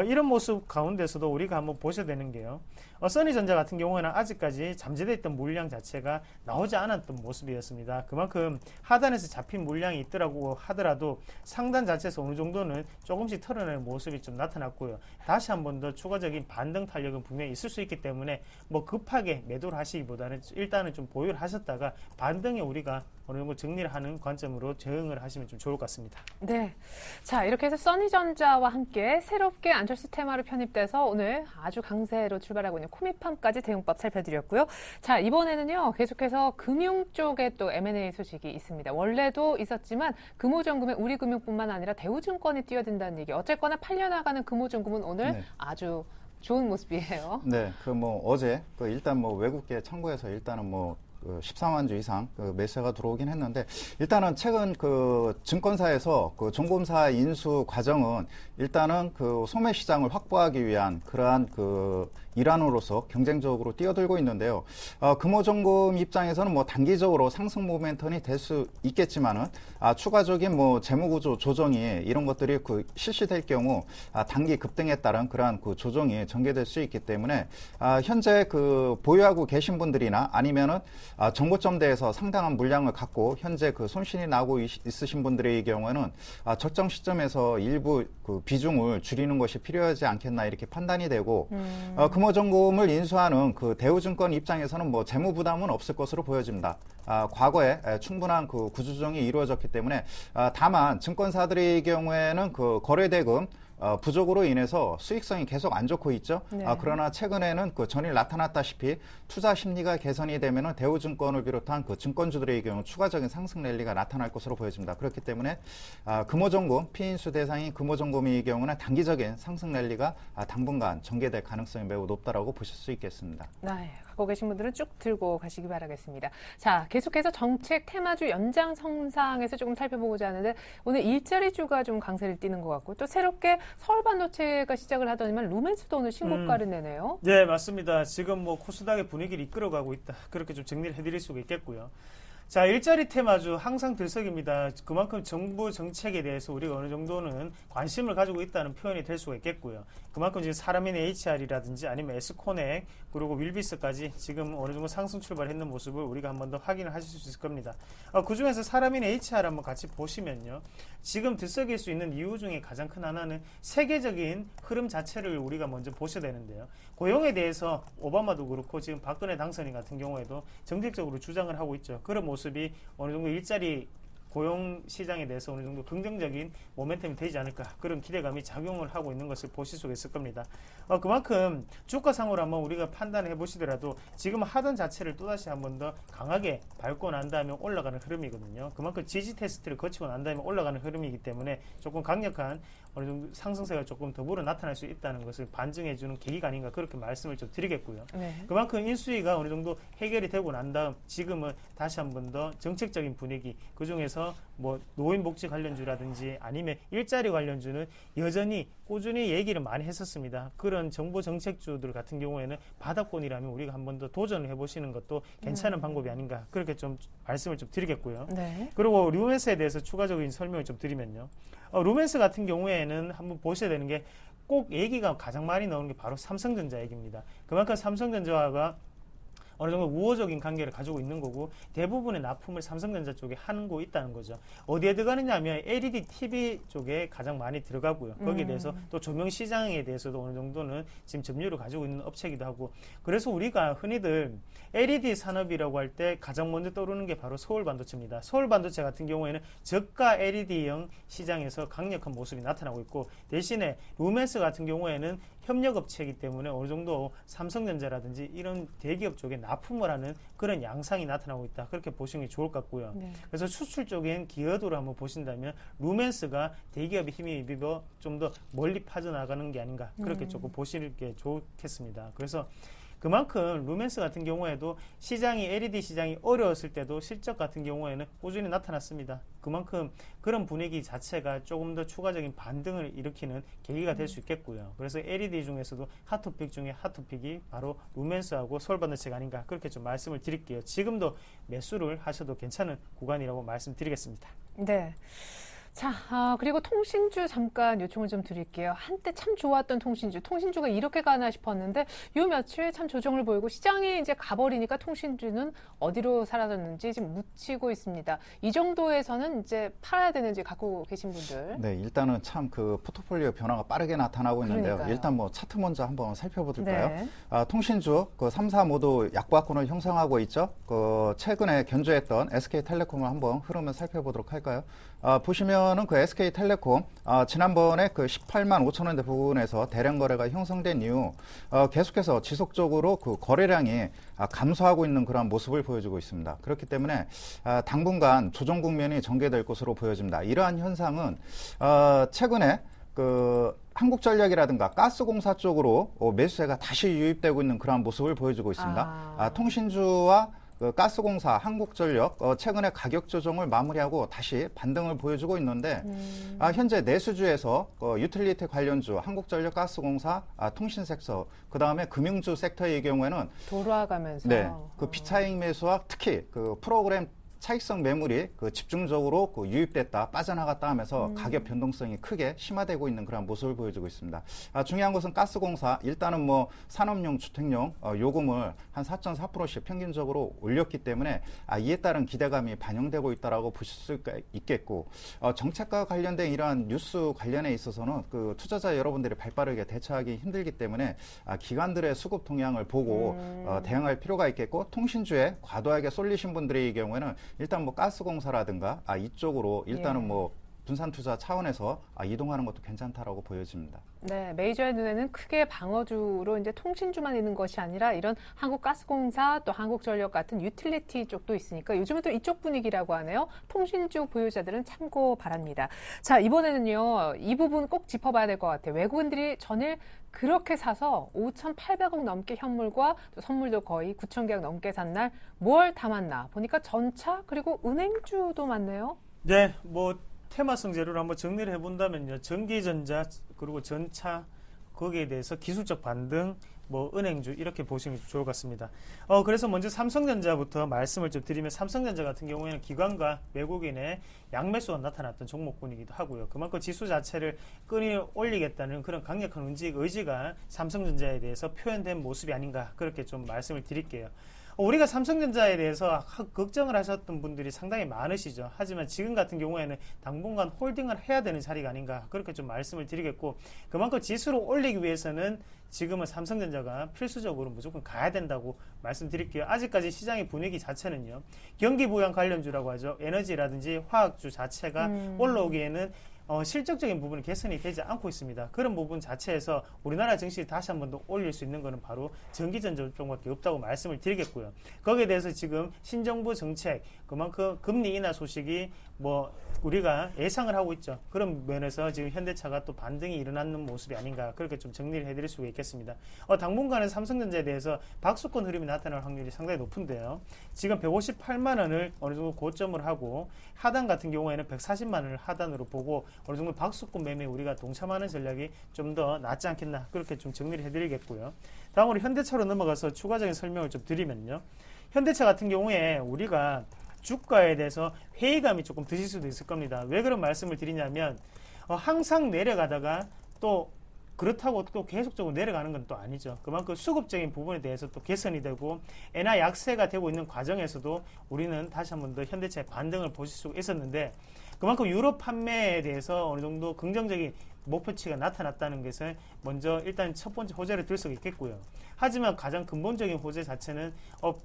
이런 모습 가운데서도 우리가 한번 보셔야 되는 게요. 써니전자 같은 경우에는 아직까지 잠재되어 있던 물량 자체가 나오지 않았던 모습이었습니다. 그만큼 하단에서 잡힌 물량이 있더라고 하더라도 상단 자체에서 어느 정도는 조금씩 털어내는 모습이 좀 나타났고요. 다시 한 번 더 추가적인 반등 탄력은 분명히 있을 수 있기 때문에 뭐 급하게 매도를 하시기보다는 일단은 좀 보유를 하셨다가 반등에 우리가 어느 정도 정리를 하는 관점으로 대응을 하시면 좀 좋을 것 같습니다. 네. 자, 이렇게 해서 써니전자와 함께 새롭게 안철수 테마로 편입돼서 오늘 아주 강세로 출발하고 있는 코미팜까지 대응법 살펴드렸고요. 자, 이번에는요, 계속해서 금융 쪽에 또 M&A 소식이 있습니다. 원래도 있었지만 금호정금에 우리금융뿐만 아니라 대우증권이 뛰어든다는 얘기. 어쨌거나 팔려나가는 금호정금은 오늘 네. 아주 좋은 모습이에요. 네, 그 뭐 어제 일단 뭐 외국계 청구에서 일단은 뭐 14만 주 이상 매수가 들어오긴 했는데, 일단은 최근 증권사에서 종검사 인수 과정은 일단은 소매 시장을 확보하기 위한 그러한 일환으로서 경쟁적으로 뛰어들고 있는데요. 금호정금 입장에서는 뭐 단기적으로 상승 모멘텀이 될 수 있겠지만은 추가적인 뭐 재무구조 조정이 이런 것들이 실시될 경우 단기 급등에 따른 그러한 조정이 전개될 수 있기 때문에 현재 보유하고 계신 분들이나 아니면은 정보점대에서 상당한 물량을 갖고 현재 손실이 나고 있으신 분들의 경우에는 적정 시점에서 일부 비중을 줄이는 것이 필요하지 않겠나, 이렇게 판단이 되고, 금호정금을 인수하는 대우증권 입장에서는 뭐 재무 부담은 없을 것으로 보여집니다. 과거에 충분한 구조조정이 이루어졌기 때문에, 다만 증권사들의 경우에는 거래대금 부족으로 인해서 수익성이 계속 안 좋고 있죠. 네. 그러나 최근에는 전일 나타났다시피 투자 심리가 개선이 되면은 대우증권을 비롯한 증권주들의 경우 추가적인 상승 랠리가 나타날 것으로 보여집니다. 그렇기 때문에 금호정금, 피인수 대상인 금호정금의 경우는 단기적인 상승 랠리가 당분간 전개될 가능성이 매우 높다라고 보실 수 있겠습니다. 네, 갖고 계신 분들은 쭉 들고 가시기 바라겠습니다. 자, 계속해서 정책 테마주 연장선상에서 조금 살펴보고자 하는데, 오늘 일자리주가 좀 강세를 띠는 것 같고, 또 새롭게 서울반도체가 시작을 하더니만 루멘스도 오늘 신고가를 내네요. 네, 맞습니다. 지금 뭐 코스닥의 분위기를 이끌어가고 있다, 그렇게 좀 정리를 해드릴 수가 있겠고요. 자, 일자리 테마주 항상 들썩입니다. 그만큼 정부 정책에 대해서 우리가 어느 정도는 관심을 가지고 있다는 표현이 될 수가 있겠고요. 그만큼 지금 사람인의 HR이라든지 아니면 에스코넥 그리고 윌비스까지 지금 어느 정도 상승 출발했는 모습을 우리가 한 번 더 확인을 하실 수 있을 겁니다. 그중에서 사람인의 HR 한번 같이 보시면요. 지금 들썩일 수 있는 이유 중에 가장 큰 하나는 세계적인 흐름 자체를 우리가 먼저 보셔야 되는데요. 고용에 대해서 오바마도 그렇고 지금 박근혜 당선인 같은 경우에도 정책적으로 주장을 하고 있죠. 그런 모습이 어느 정도 일자리 고용 시장에 대해서 어느 정도 긍정적인 모멘텀이 되지 않을까, 그런 기대감이 작용을 하고 있는 것을 보실 수가 있을 겁니다. 그만큼 주가상으로 한번 우리가 판단해 보시더라도 지금 하던 자체를 또다시 한번 더 강하게 밟고 난 다음에 올라가는 흐름이거든요. 그만큼 지지 테스트를 거치고 난 다음에 올라가는 흐름이기 때문에 조금 강력한 어느 정도 상승세가 조금 더불어 나타날 수 있다는 것을 반증해주는 계기가 아닌가, 그렇게 말씀을 좀 드리겠고요. 네. 그만큼 인수위가 어느 정도 해결이 되고 난 다음 지금은 다시 한번 더 정책적인 분위기, 그중에서 뭐 노인복지 관련주라든지 아니면 일자리 관련주는 여전히 꾸준히 얘기를 많이 했었습니다. 그런 정보 정책주들 같은 경우에는 바닥권이라면 우리가 한 번 더 도전을 해보시는 것도 괜찮은 방법이 아닌가, 그렇게 좀 말씀을 좀 드리겠고요. 네. 그리고 루멘스에 대해서 추가적인 설명을 좀 드리면요. 루멘스 같은 경우에는 한번 보셔야 되는 게 꼭 얘기가 가장 많이 나오는 게 바로 삼성전자 얘기입니다. 그만큼 삼성전자가 어느 정도 우호적인 관계를 가지고 있는 거고 대부분의 납품을 삼성전자 쪽에 하고 있다는 거죠. 어디에 들어가느냐 하면 LED TV 쪽에 가장 많이 들어가고요. 거기에 대해서 또 조명 시장에 대해서도 어느 정도는 지금 점유율을 가지고 있는 업체이기도 하고 그래서 우리가 흔히들 LED 산업이라고 할 때 가장 먼저 떠오르는 게 바로 서울반도체입니다. 서울반도체 같은 경우에는 저가 LED형 시장에서 강력한 모습이 나타나고 있고 대신에 루멘스 같은 경우에는 협력업체이기 때문에 어느 정도 삼성전자라든지 이런 대기업 쪽에 납품을 하는 그런 양상이 나타나고 있다. 그렇게 보시는 게 좋을 것 같고요. 네. 그래서 수출적인 기여도를 한번 보신다면 루멘스가 대기업의 힘이 비벼 좀 더 멀리 빠져나가는 게 아닌가 그렇게 조금 보시는 게 좋겠습니다. 그래서 그만큼 루멘스 같은 경우에도 시장이 LED 시장이 어려웠을 때도 실적 같은 경우에는 꾸준히 나타났습니다. 그만큼 그런 분위기 자체가 조금 더 추가적인 반등을 일으키는 계기가 될 수 있겠고요. 그래서 LED 중에서도 핫토픽 중에 핫토픽이 바로 루멘스하고 서울반도체가 아닌가 그렇게 좀 말씀을 드릴게요. 지금도 매수를 하셔도 괜찮은 구간이라고 말씀드리겠습니다. 네. 자, 그리고 통신주 잠깐 요청을 좀 드릴게요. 한때 참 좋았던 통신주가 이렇게 가나 싶었는데 요 며칠 참 조정을 보이고 시장이 이제 가버리니까 통신주는 어디로 사라졌는지 지금 묻히고 있습니다. 이 정도에서는 이제 팔아야 되는지 갖고 계신 분들. 네, 일단은 참 그 포트폴리오 변화가 빠르게 나타나고 있는데요. 그러니까요. 일단 뭐 차트 먼저 한번 살펴볼까요? 네. 통신주 그 3, 4 모두 약보합권을 형성하고 있죠. 그 최근에 견조했던 SK텔레콤을 한번 흐름을 살펴보도록 할까요? 보시면은 그 SK텔레콤 지난번에 그 18만 5천 원대 부분에서 대량 거래가 형성된 이후 계속해서 지속적으로 그 거래량이 감소하고 있는 그런 모습을 보여주고 있습니다. 그렇기 때문에 당분간 조정 국면이 전개될 것으로 보여집니다. 이러한 현상은 최근에 그 한국전력이라든가 가스공사 쪽으로 매수세가 다시 유입되고 있는 그런 모습을 보여주고 있습니다. 통신주와 그 가스공사, 한국전력 최근에 가격 조정을 마무리하고 다시 반등을 보여주고 있는데 현재 내수주에서 유틸리티 관련주, 한국전력, 가스공사, 통신 섹터, 그 다음에 금융주 섹터의 경우에는 돌아가면서 네, 그 비차익 매수와 특히 그 프로그램 차익성 매물이 그 집중적으로 그 유입됐다 빠져나갔다 하면서 가격 변동성이 크게 심화되고 있는 그런 모습을 보여주고 있습니다. 중요한 것은 가스공사 일단은 뭐 산업용 주택용 요금을 한 4.4%씩 평균적으로 올렸기 때문에 이에 따른 기대감이 반영되고 있다라고 보실 수 있겠고 정책과 관련된 이러한 뉴스 관련에 있어서는 그 투자자 여러분들이 발빠르게 대처하기 힘들기 때문에 기관들의 수급 동향을 보고 대응할 필요가 있겠고 통신주에 과도하게 쏠리신 분들의 경우에는 일단 뭐 가스공사라든가 이쪽으로 일단은 뭐 분산 투자 차원에서 이동하는 것도 괜찮다라고 보여집니다. 네, 메이저의 눈에는 크게 방어주로 이제 통신주만 있는 것이 아니라 이런 한국가스공사 또 한국전력 같은 유틸리티 쪽도 있으니까 요즘은 또 이쪽 분위기라고 하네요. 통신주 보유자들은 참고 바랍니다. 자, 이번에는요. 이 부분 꼭 짚어봐야 될 것 같아요. 외국인들이 전일 그렇게 사서 5,800억 넘게 현물과 또 선물도 거의 9,000개억 넘게 산 날 뭘 담았나 보니까 전차 그리고 은행주도 많네요. 네, 뭐 테마성 재료를 한번 정리를 해본다면요. 전기전자 그리고 전차 거기에 대해서 기술적 반등 뭐 은행주 이렇게 보시면 좋을 것 같습니다. 그래서 먼저 삼성전자부터 말씀을 좀 드리면 삼성전자 같은 경우에는 기관과 외국인의 양매수가 나타났던 종목군이기도 하고요. 그만큼 지수 자체를 끌어올리겠다는 그런 강력한 의지가 삼성전자에 대해서 표현된 모습이 아닌가 그렇게 좀 말씀을 드릴게요. 우리가 삼성전자에 대해서 걱정을 하셨던 분들이 상당히 많으시죠. 하지만 지금 같은 경우에는 당분간 홀딩을 해야 되는 자리가 아닌가 그렇게 좀 말씀을 드리겠고 그만큼 지수를 올리기 위해서는 지금은 삼성전자가 필수적으로 무조건 가야 된다고 말씀드릴게요. 아직까지 시장의 분위기 자체는요. 경기부양 관련주라고 하죠. 에너지라든지 화학주 자체가 올라오기에는 실적적인 부분은 개선이 되지 않고 있습니다. 그런 부분 자체에서 우리나라 증시를 다시 한 번 더 올릴 수 있는 것은 바로 전기전자 쪽밖에 없다고 말씀을 드리겠고요. 거기에 대해서 지금 신정부 정책, 그만큼 금리 인하 소식이 뭐 우리가 예상을 하고 있죠. 그런 면에서 지금 현대차가 또 반등이 일어나는 모습이 아닌가 그렇게 좀 정리를 해드릴 수가 있겠습니다. 당분간은 삼성전자에 대해서 박수권 흐름이 나타날 확률이 상당히 높은데요. 지금 158만 원을 어느 정도 고점을 하고 하단 같은 경우에는 140만 원을 하단으로 보고 어느 정도 박수권 매매에 우리가 동참하는 전략이 좀 더 낫지 않겠나 그렇게 좀 정리를 해드리겠고요. 다음으로 현대차로 넘어가서 추가적인 설명을 좀 드리면요. 현대차 같은 경우에 우리가 주가에 대해서 회의감이 조금 드실 수도 있을 겁니다. 왜 그런 말씀을 드리냐면 항상 내려가다가 또 그렇다고 또 계속적으로 내려가는 건 또 아니죠. 그만큼 수급적인 부분에 대해서 또 개선이 되고 엔화 약세가 되고 있는 과정에서도 우리는 다시 한 번 더 현대차의 반등을 보실 수 있었는데 그만큼 유럽 판매에 대해서 어느 정도 긍정적인 목표치가 나타났다는 것을 먼저 일단 첫 번째 호재를 들 수가 있겠고요. 하지만 가장 근본적인 호재 자체는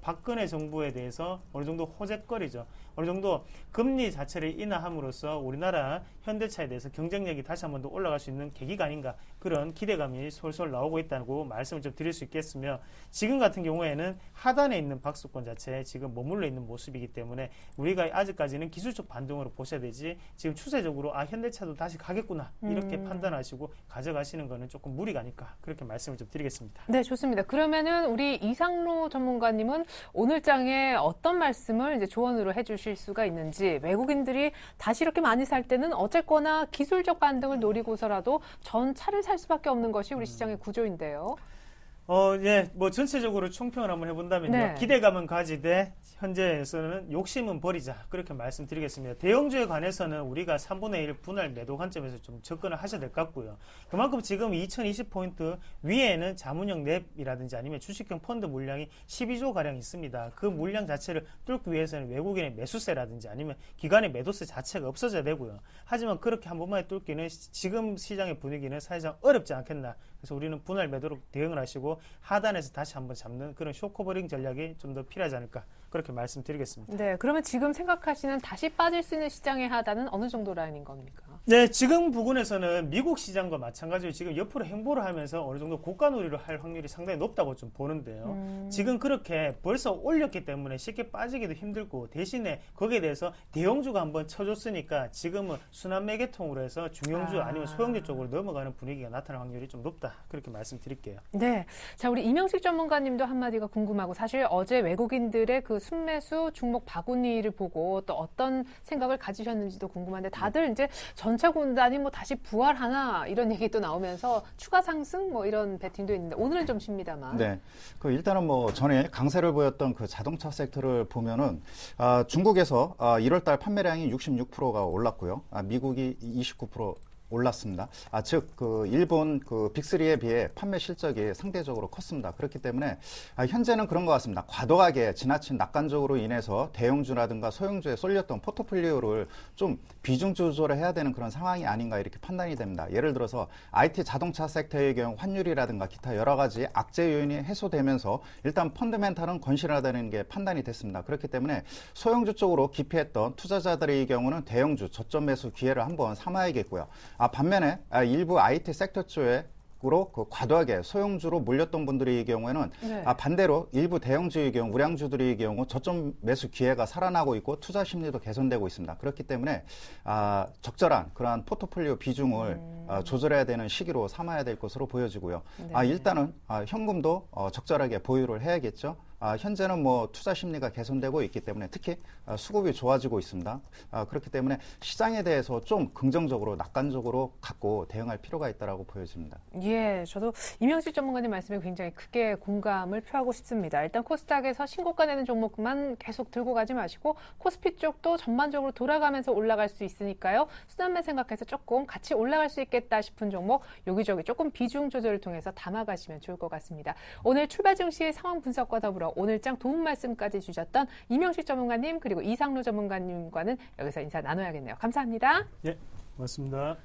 박근혜 정부에 대해서 어느 정도 호재거리죠. 어느 정도 금리 자체를 인하함으로써 우리나라 현대차에 대해서 경쟁력이 다시 한 번 더 올라갈 수 있는 계기가 아닌가 그런 기대감이 솔솔 나오고 있다고 말씀을 좀 드릴 수 있겠으며 지금 같은 경우에는 하단에 있는 박스권 자체에 지금 머물러 있는 모습이기 때문에 우리가 아직까지는 기술적 반등으로 보셔야 되지 지금 추세적으로 현대차도 다시 가겠구나 이렇게 판단하시고 가져가시는 거는 조금 무리가 아닐까 그렇게 말씀을 좀 드리겠습니다. 네, 좋습니다. 그러면은 우리 이상로 전문가님은 오늘 장에 어떤 말씀을 이제 조언으로 해주실 수가 있는지 외국인들이 다시 이렇게 많이 살 때는 어쨌거나 기술적 반등을 노리고서라도 전 차를 살 수밖에 없는 것이 우리 시장의 구조인데요. 예, 뭐 전체적으로 총평을 한번 해본다면요. 네. 기대감은 가지되 현재에서는 욕심은 버리자 그렇게 말씀드리겠습니다. 대형주에 관해서는 우리가 3분의 1 분할 매도 관점에서 좀 접근을 하셔야 될 것 같고요. 그만큼 지금 2020포인트 위에는 자문형 랩이라든지 아니면 주식형 펀드 물량이 12조가량 있습니다. 그 물량 자체를 뚫기 위해서는 외국인의 매수세라든지 아니면 기관의 매도세 자체가 없어져야 되고요. 하지만 그렇게 한 번만에 뚫기는 지금 시장의 분위기는 사실상 어렵지 않겠나. 그래서 우리는 분할 매도로 대응을 하시고 하단에서 다시 한번 잡는 그런 쇼커버링 전략이 좀 더 필요하지 않을까 그렇게 말씀드리겠습니다. 네, 그러면 지금 생각하시는 다시 빠질 수 있는 시장의 하단은 어느 정도 라인인 겁니까? 네, 지금 부분에서는 미국 시장과 마찬가지로 지금 옆으로 행보를 하면서 어느 정도 고가놀이를 할 확률이 상당히 높다고 좀 보는데요. 지금 그렇게 벌써 올렸기 때문에 쉽게 빠지기도 힘들고 대신에 거기에 대해서 대형주가 한번 쳐줬으니까 지금은 순환 매개통으로 해서 중형주 아니면 소형주 쪽으로 넘어가는 분위기가 나타날 확률이 좀 높다. 그렇게 말씀드릴게요. 네. 자, 우리 이명식 전문가님도 한마디가 궁금하고 사실 어제 외국인들의 그 순매수 종목 바구니를 보고 또 어떤 생각을 가지셨는지도 궁금한데 다들 이제 전체 군단이 뭐 다시 부활하나 이런 얘기도 나오면서 추가 상승 뭐 이런 베팅도 있는데 오늘은 좀 쉽니다만. 네. 일단은 뭐 전에 강세를 보였던 그 자동차 섹터를 보면은 중국에서 1월달 판매량이 66%가 올랐고요. 미국이 29% 올랐습니다. 즉, 일본 빅3에 비해 판매 실적이 상대적으로 컸습니다. 그렇기 때문에, 현재는 그런 것 같습니다. 과도하게 지나친 낙관적으로 인해서 대형주라든가 소형주에 쏠렸던 포트폴리오를 좀 비중 조절을 해야 되는 그런 상황이 아닌가 이렇게 판단이 됩니다. 예를 들어서 IT 자동차 섹터의 경우 환율이라든가 기타 여러 가지 악재 요인이 해소되면서 일단 펀드멘탈은 건실하다는 게 판단이 됐습니다. 그렇기 때문에 소형주 쪽으로 기피했던 투자자들의 경우는 대형주 저점 매수 기회를 한번 삼아야겠고요. 반면에 일부 IT 섹터 쪽으로 과도하게 소형주로 몰렸던 분들의 경우에는 네. 반대로 일부 대형주의 경우, 우량주들의 경우 저점 매수 기회가 살아나고 있고 투자 심리도 개선되고 있습니다. 그렇기 때문에 적절한 그러한 포트폴리오 비중을 조절해야 되는 시기로 삼아야 될 것으로 보여지고요. 네. 일단은 현금도 적절하게 보유를 해야겠죠. 현재는 뭐 투자 심리가 개선되고 있기 때문에 특히 수급이 좋아지고 있습니다. 그렇기 때문에 시장에 대해서 좀 긍정적으로 낙관적으로 갖고 대응할 필요가 있다라고 보여집니다. 예, 저도 이명식 전문가님 말씀에 굉장히 크게 공감을 표하고 싶습니다. 일단 코스닥에서 신고가 내는 종목만 계속 들고 가지 마시고 코스피 쪽도 전반적으로 돌아가면서 올라갈 수 있으니까요. 순환매 생각해서 조금 같이 올라갈 수 있겠다 싶은 종목 여기저기 조금 비중 조절을 통해서 담아가시면 좋을 것 같습니다. 오늘 출발 증시 상황 분석과 더불어 오늘장 도움 말씀까지 주셨던 이명식 전문가님 그리고 이상로 전문가님과는 여기서 인사 나눠야겠네요. 감사합니다. 예, 고맙습니다.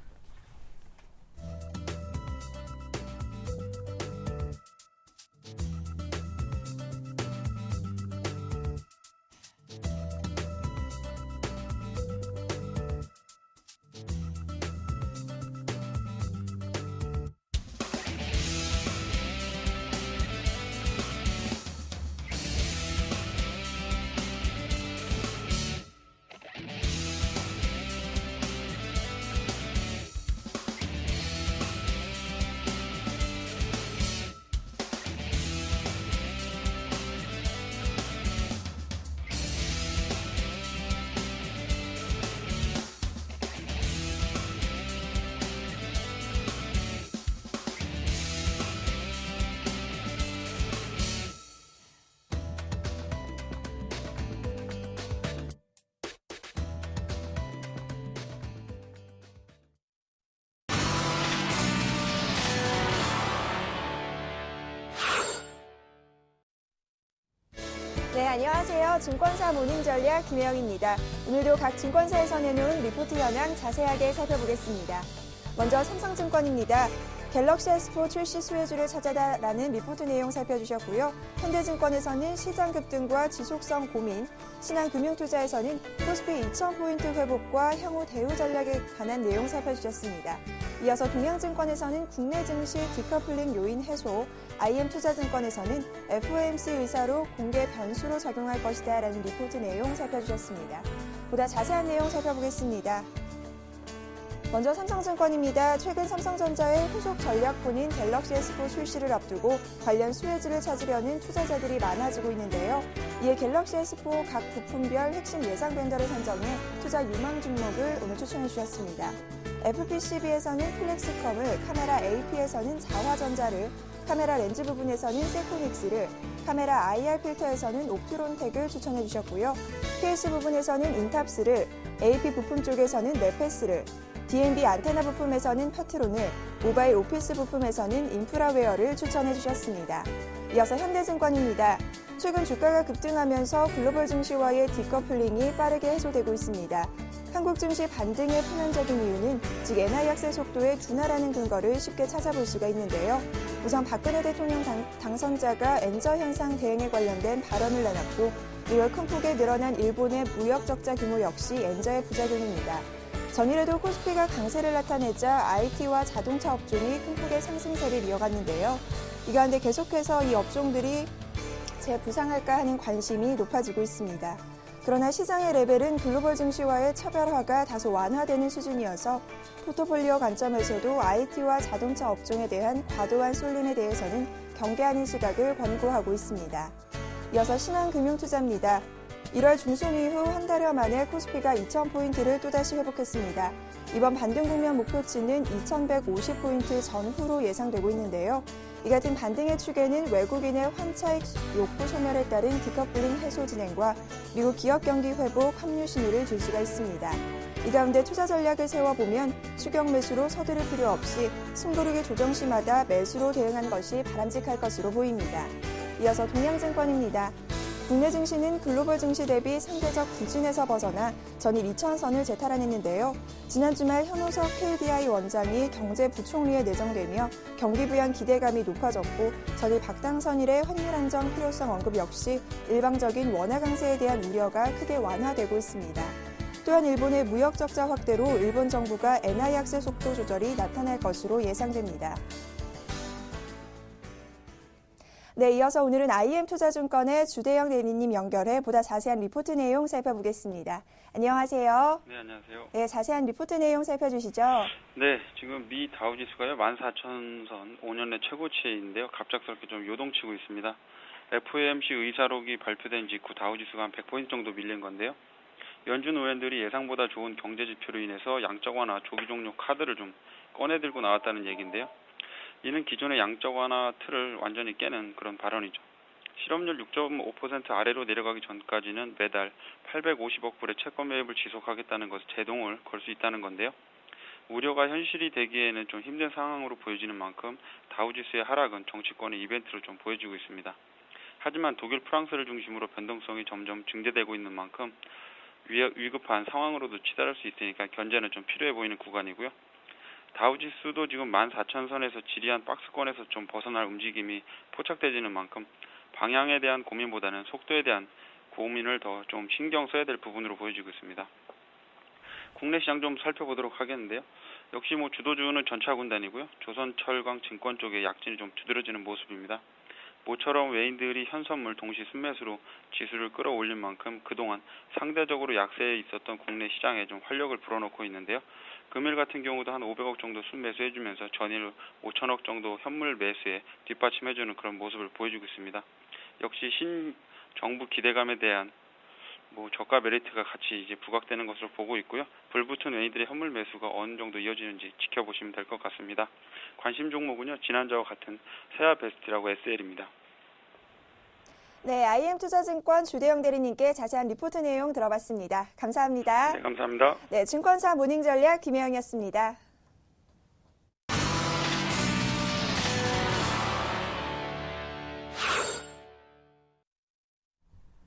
안녕하세요. 증권사 모닝전략 김혜영입니다. 오늘도 각 증권사에서 내놓은 리포트 현황 자세하게 살펴보겠습니다. 먼저 삼성증권입니다. 갤럭시 S4 출시 수혜주를 찾아다라는 리포트 내용 살펴주셨고요. 현대증권에서는 시장 급등과 지속성 고민, 신한금융투자에서는 코스피 2000포인트 회복과 향후 대우 전략에 관한 내용 살펴주셨습니다. 이어서 동양증권에서는 국내 증시 디커플링 요인 해소, IM투자증권에서는 FOMC 의사로 공개 변수로 작용할 것이다 라는 리포트 내용 살펴주셨습니다. 보다 자세한 내용 살펴보겠습니다. 먼저 삼성증권입니다. 최근 삼성전자의 후속 전략폰인 갤럭시 S4 출시를 앞두고 관련 수혜주를 찾으려는 투자자들이 많아지고 있는데요. 이에 갤럭시 S4 각 부품별 핵심 예상 벤더를 선정해 투자 유망 종목을 오늘 추천해 주셨습니다. FPCB에서는 플렉스컴을, 카메라 AP에서는 자화전자를, 카메라 렌즈 부분에서는 세코닉스를, 카메라 IR 필터에서는 옵트론텍을 추천해 주셨고요. 케이스 부분에서는 인탑스를, AP 부품 쪽에서는 네페스를, DNB 안테나 부품에서는 파트론을, 모바일 오피스 부품에서는 인프라웨어를 추천해 주셨습니다. 이어서 현대증권입니다. 최근 주가가 급등하면서 글로벌 증시와의 디커플링이 빠르게 해소되고 있습니다. 한국 증시 반등의 표면적인 이유는 즉 엔화 약세 속도의 둔화라는 근거를 쉽게 찾아볼 수가 있는데요. 우선 박근혜 대통령 당선자가 엔저 현상 대응에 관련된 발언을 내놨고 1월 큰 폭에 늘어난 일본의 무역 적자 규모 역시 엔저의 부작용입니다. 전일에도 코스피가 강세를 나타내자 IT와 자동차 업종이 큰 폭의 상승세를 이어갔는데요. 이 가운데 계속해서 이 업종들이 재부상할까 하는 관심이 높아지고 있습니다. 그러나 시장의 레벨은 글로벌 증시와의 차별화가 다소 완화되는 수준이어서 포트폴리오 관점에서도 IT와 자동차 업종에 대한 과도한 쏠림에 대해서는 경계하는 시각을 권고하고 있습니다. 이어서 신한금융투자입니다. 1월 중순 이후 한 달여 만에 코스피가 2000포인트를 또다시 회복했습니다. 이번 반등 국면 목표치는 2150포인트 전후로 예상되고 있는데요. 이 같은 반등의 축에는 외국인의 환차익 욕구 소멸에 따른 디커플링 해소 진행과 미국 기업 경기 회복 합류 신호를 줄 수가 있습니다. 이 가운데 투자 전략을 세워보면 추격 매수로 서두를 필요 없이 숨고르기 조정 시마다 매수로 대응한 것이 바람직할 것으로 보입니다. 이어서 동양증권입니다. 국내 증시는 글로벌 증시 대비 상대적 부진에서 벗어나 전일 2000선을 재탈환했는데요. 지난 주말 현우석 KDI 원장이 경제부총리에 내정되며 경기 부양 기대감이 높아졌고 전일 박당선일의 환율 안정 필요성 언급 역시 일방적인 원화 강세에 대한 우려가 크게 완화되고 있습니다. 또한 일본의 무역 적자 확대로 일본 정부가 엔화 약세 속도 조절이 나타날 것으로 예상됩니다. 네, 이어서 오늘은 IM투자증권의 주대영 대리님 연결해 보다 자세한 리포트 내용 살펴보겠습니다. 안녕하세요. 네, 안녕하세요. 네, 자세한 리포트 내용 살펴주시죠. 네, 지금 미 다우지수가요 14,000선 5년 내 최고치에 있는데요. 갑작스럽게 좀 요동치고 있습니다. FOMC 의사록이 발표된 직후 다우지수가 한 100포인트 정도 밀린 건데요. 연준 의원들이 예상보다 좋은 경제 지표로 인해서 양적 완화 조기 종료 카드를 좀 꺼내들고 나왔다는 얘기인데요. 이는 기존의 양적 완화 틀을 완전히 깨는 그런 발언이죠. 실업률 6.5% 아래로 내려가기 전까지는 매달 850억 불의 채권 매입을 지속하겠다는 것을 제동을 걸 수 있다는 건데요. 우려가 현실이 되기에는 좀 힘든 상황으로 보여지는 만큼 다우지수의 하락은 정치권의 이벤트로 좀 보여지고 있습니다. 하지만 독일, 프랑스를 중심으로 변동성이 점점 증대되고 있는 만큼 위급한 상황으로도 치달을 수 있으니까 견제는 좀 필요해 보이는 구간이고요. 다우지수도 지금 14,000선에서 지리한 박스권에서 좀 벗어날 움직임이 포착되지는 만큼 방향에 대한 고민보다는 속도에 대한 고민을 더 좀 신경 써야 될 부분으로 보여지고 있습니다. 국내 시장 좀 살펴보도록 하겠는데요. 역시 주도주는 전차군단이고요. 조선철강 증권 쪽에 약진이 좀 두드러지는 모습입니다. 모처럼 외인들이 현선물 동시 순매수로 지수를 끌어올린 만큼 그동안 상대적으로 약세에 있었던 국내 시장에 좀 활력을 불어넣고 있는데요. 금일 같은 경우도 한 500억 정도 순매수해주면서 전일 5천억 정도 현물 매수에 뒷받침해주는 그런 모습을 보여주고 있습니다. 역시 신정부 기대감에 대한 저가 메리트가 같이 이제 부각되는 것으로 보고 있고요. 불붙은 외인들의 현물 매수가 어느 정도 이어지는지 지켜보시면 될 것 같습니다. 관심 종목은요, 지난주와 같은 세아베스트라고 SL입니다. 네, IM투자증권 주대영 대리님께 자세한 리포트 내용 들어봤습니다. 감사합니다. 네, 감사합니다. 네, 증권사 모닝전략 김혜영이었습니다.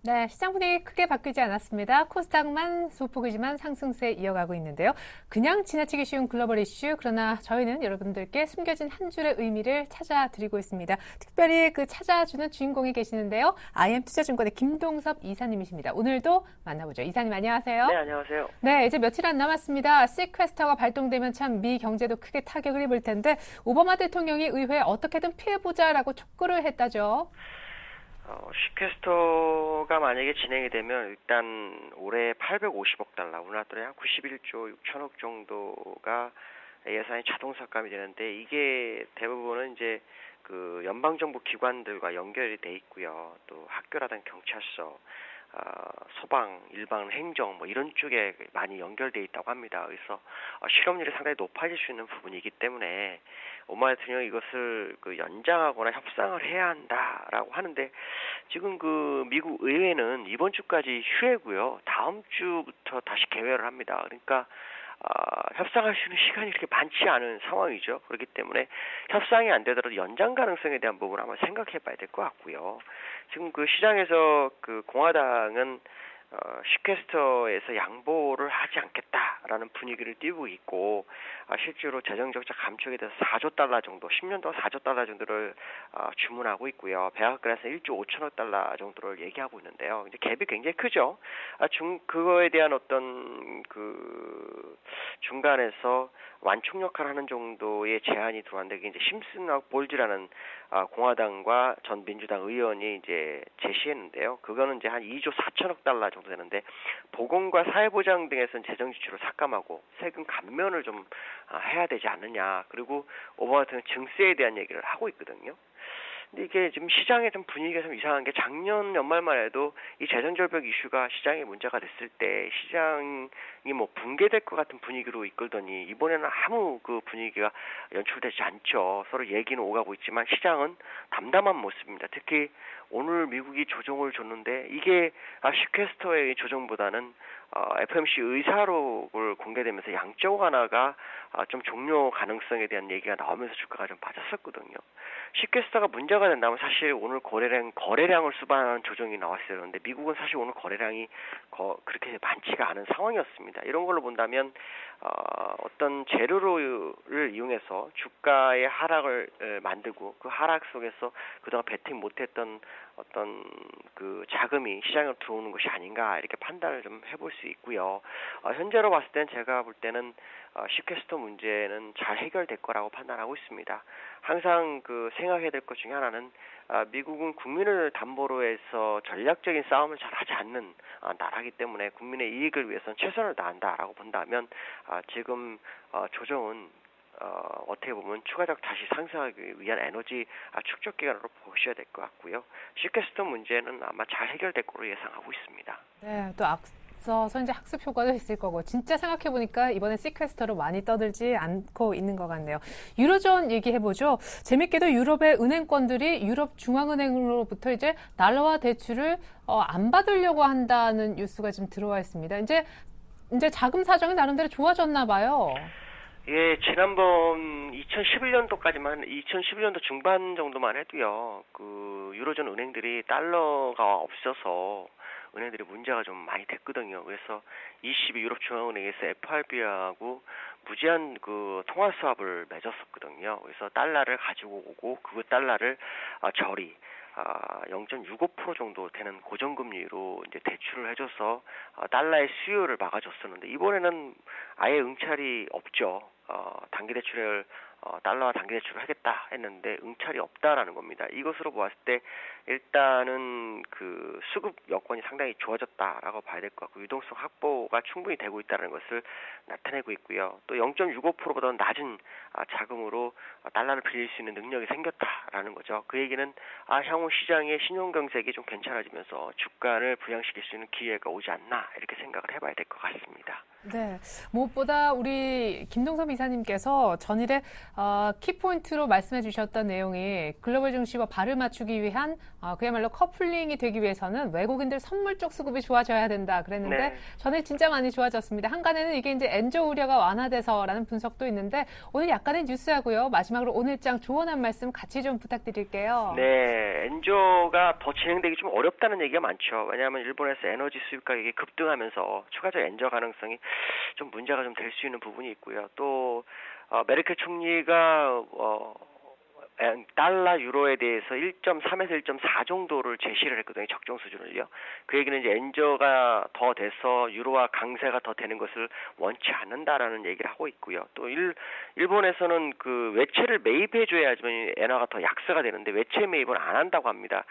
네, 시장 분위기 크게 바뀌지 않았습니다. 코스닥만 소폭이지만 상승세 이어가고 있는데요. 그냥 지나치기 쉬운 글로벌 이슈, 그러나 저희는 여러분들께 숨겨진 한 줄의 의미를 찾아드리고 있습니다. 특별히 그 찾아주는 주인공이 계시는데요. IM투자증권의 김동섭 이사님이십니다. 오늘도 만나보죠. 이사님 안녕하세요. 네, 안녕하세요. 네, 이제 며칠 안 남았습니다. 시퀘스터가 발동되면 참 미 경제도 크게 타격을 입을 텐데 오바마 대통령이 의회에 어떻게든 피해보자라고 촉구를 했다죠. 시퀘스터가 만약에 진행이 되면 일단 올해 850억 달러, 우리나라 돈에 한 91조 6천억 정도가 예산이 자동 삭감이 되는데 이게 대부분은 이제 그 연방정부 기관들과 연결이 돼 있고요. 또 학교라든가 경찰서, 소방, 일반 행정 뭐 이런 쪽에 많이 연결돼 있다고 합니다. 그래서 실업률이 상당히 높아질 수 있는 부분이기 때문에 오바마 대통령이 이것을 그 연장하거나 협상을 해야 한다라고 하는데 지금 그 미국 의회는 이번 주까지 휴회고요. 다음 주부터 다시 개회를 합니다. 그러니까 협상할 수 있는 시간이 그렇게 많지 않은 상황이죠. 그렇기 때문에 협상이 안 되더라도 연장 가능성에 대한 부분을 한번 생각해 봐야 될 것 같고요. 지금 그 시장에서 그 공화당은 시퀘스터에서 양보를 하지 않겠다라는 분위기를 띄우고 있고 실제로 재정적자 감축에 대해서 4조 달러 정도, 10년 동안 4조 달러 정도를 주문하고 있고요. 백악관에서 1조 5천억 달러 정도를 얘기하고 있는데요. 이제 갭이 굉장히 크죠. 그거에 대한 어떤 그 중간에서 완충 역할을 하는 정도의 제안이 들어왔는데 이게 이제 심슨하고 볼즈라는 공화당과 전 민주당 의원이 이제 제시했는데요. 그거는 이제 한 2조 4천억 달러 정도 되는데 보건과 사회보장 등에서는 재정 지출을 삭감하고 세금 감면을 좀 해야 되지 않느냐. 그리고 오바마 같은 증세에 대한 얘기를 하고 있거든요. 근데 이게 지금 시장의 좀 분위기가 좀 이상한 게 작년 연말만 해도 이 재정절벽 이슈가 시장에 문제가 됐을 때 시장이 뭐 붕괴될 것 같은 분위기로 이끌더니 이번에는 아무 그 분위기가 연출되지 않죠. 서로 얘기는 오가고 있지만 시장은 담담한 모습입니다. 특히 오늘 미국이 조정을 줬는데 이게 시퀘스터의 조정보다는 FOMC 의사록을 공개되면서 양적 완화가 좀 종료 가능성에 대한 얘기가 나오면서 주가가 좀 빠졌었거든요. 시퀘스터가 문제가 된다면 사실 오늘 거래량을 수반하는 조정이 나왔어야 되는데 미국은 사실 오늘 거래량이 그렇게 많지가 않은 상황이었습니다. 이런 걸로 본다면 어떤 재료를 이용해서 주가의 하락을 만들고 그 하락 속에서 그동안 베팅 못했던 어떤 그 자금이 시장으로 들어오는 것이 아닌가 이렇게 판단을 좀 해볼 수 있고요. 현재로 봤을 땐 제가 볼 때는 시퀘스터 문제는 잘 해결될 거라고 판단하고 있습니다. 항상 그 생각해야 될 것 중에 하나는 미국은 국민을 담보로 해서 전략적인 싸움을 잘 하지 않는 나라이기 때문에 국민의 이익을 위해서는 최선을 다한다라고 본다면 지금 조정은 어떻게 보면 추가적 다시 상승하기 위한 에너지 축적 기간으로 보셔야 될 것 같고요. 시퀘스터 문제는 아마 잘 해결될 거로 예상하고 있습니다. 네, 또 앞서서 이제 학습 효과도 있을 거고 진짜 생각해 보니까 이번에 시퀘스터로 많이 떠들지 않고 있는 것 같네요. 유로존 얘기해 보죠. 재밌게도 유럽의 은행권들이 유럽 중앙은행으로부터 이제 달러화 대출을 안 받으려고 한다는 뉴스가 지금 들어와 있습니다. 이제 자금 사정이 나름대로 좋아졌나 봐요. 예, 지난번 2011년도 중반 정도만 해도요, 그 유로존 은행들이 달러가 없어서 은행들이 문제가 좀 많이 됐거든요. 그래서 22 유럽 중앙은행에서 FRB하고 무제한 그 통화 수합을 맺었었거든요. 그래서 달러를 가지고 오고 그 달러를 저리 0.65% 정도 되는 고정금리로 이제 대출을 해줘서 달러의 수요를 막아줬었는데 이번에는 아예 응찰이 없죠. 단기 대출을 달러와 단기 대출을 하겠다 했는데 응찰이 없다라는 겁니다. 이것으로 보았을 때 일단은 그 수급 여건이 상당히 좋아졌다라고 봐야 될 것 같고 유동성 확보가 충분히 되고 있다는 것을 나타내고 있고요. 또 0.65%보다는 낮은 자금으로 달러를 빌릴 수 있는 능력이 생겼다라는 거죠. 그 얘기는 향후 시장의 신용 경색이 좀 괜찮아지면서 주가를 부양시킬 수 있는 기회가 오지 않나 이렇게 생각을 해봐야 될 것 같습니다. 네, 무엇보다 우리 김동섭 이사님께서 전일에 키포인트로 말씀해 주셨던 내용이 글로벌 증시와 발을 맞추기 위한 그야말로 커플링이 되기 위해서는 외국인들 선물 쪽 수급이 좋아져야 된다 그랬는데 네. 전일 진짜 많이 좋아졌습니다. 한간에는 이게 이제 엔저 우려가 완화돼서라는 분석도 있는데 오늘 약간의 뉴스하고요. 마지막으로 오늘장 조언한 말씀 같이 좀 부탁드릴게요. 네, 엔저가 더 진행되기 좀 어렵다는 얘기가 많죠. 왜냐하면 일본에서 에너지 수입 가격이 급등하면서 추가적 엔저 가능성이 좀 문제가 좀 될 수 있는 부분이 있고요. 또 메르켈 총리가 달러 유로에 대해서 1.3에서 1.4 정도를 제시를 했거든요. 적정 수준을요. 그 얘기는 이제 엔저가 더 돼서 유로화 강세가 더 되는 것을 원치 않는다라는 얘기를 하고 있고요. 또 일본에서는 그 외채를 매입해 줘야지만 엔화가 더 약세가 되는데 외채 매입은 안 한다고 합니다.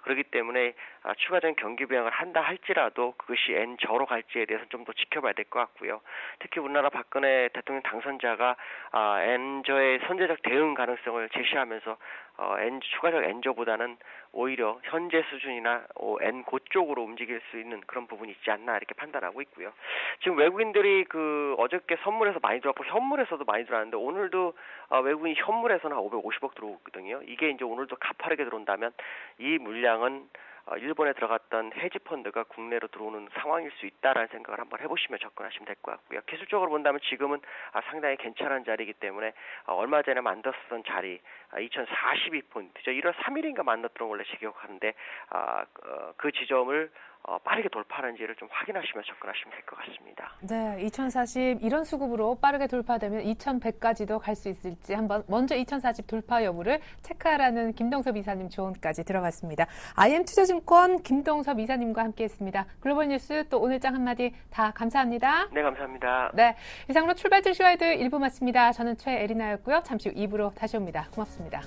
그렇기 때문에 추가적인 경기 부양을 한다 할지라도 그것이 엔저로 갈지에 대해서는 좀 더 지켜봐야 될 것 같고요. 특히 우리나라 박근혜 대통령 당선자가 엔저의 선제적 대응 가능성을 제시하면서 추가적 엔저보다는 오히려 현재 수준이나 엔고 쪽으로 움직일 수 있는 그런 부분이 있지 않나 이렇게 판단하고 있고요. 지금 외국인들이 어저께 선물에서 많이 들어왔고 현물에서도 많이 들어왔는데 오늘도 외국인 현물에서는 한 550억 들어오거든요. 이게 이제 오늘도 가파르게 들어온다면 이 물량은 일본에 들어갔던 헤지 펀드가 국내로 들어오는 상황일 수 있다라는 생각을 한번 해보시며 접근하시면 될 것 같고요. 기술적으로 본다면 지금은 상당히 괜찮은 자리이기 때문에 얼마 전에 만들었던 자리 2042포인트죠. 1월 3일인가 만났던 원래 제 기억하는데 그 지점을 빠르게 돌파하는지를 좀 확인하시며 접근하시면 될 것 같습니다. 네, 2040 이런 수급으로 빠르게 돌파되면 2100까지도 갈 수 있을지 한번 먼저 2040 돌파 여부를 체크하라는 김동섭 이사님 조언까지 들어봤습니다. IM투자증권 김동섭 이사님과 함께했습니다. 글로벌 뉴스 또 오늘장 한마디 다 감사합니다. 네, 감사합니다. 네, 이상으로 출발증 쇼와이드 1부 마칩니다. 저는 최애리나였고요. 잠시 후 2부로 다시 옵니다. 고맙습니다.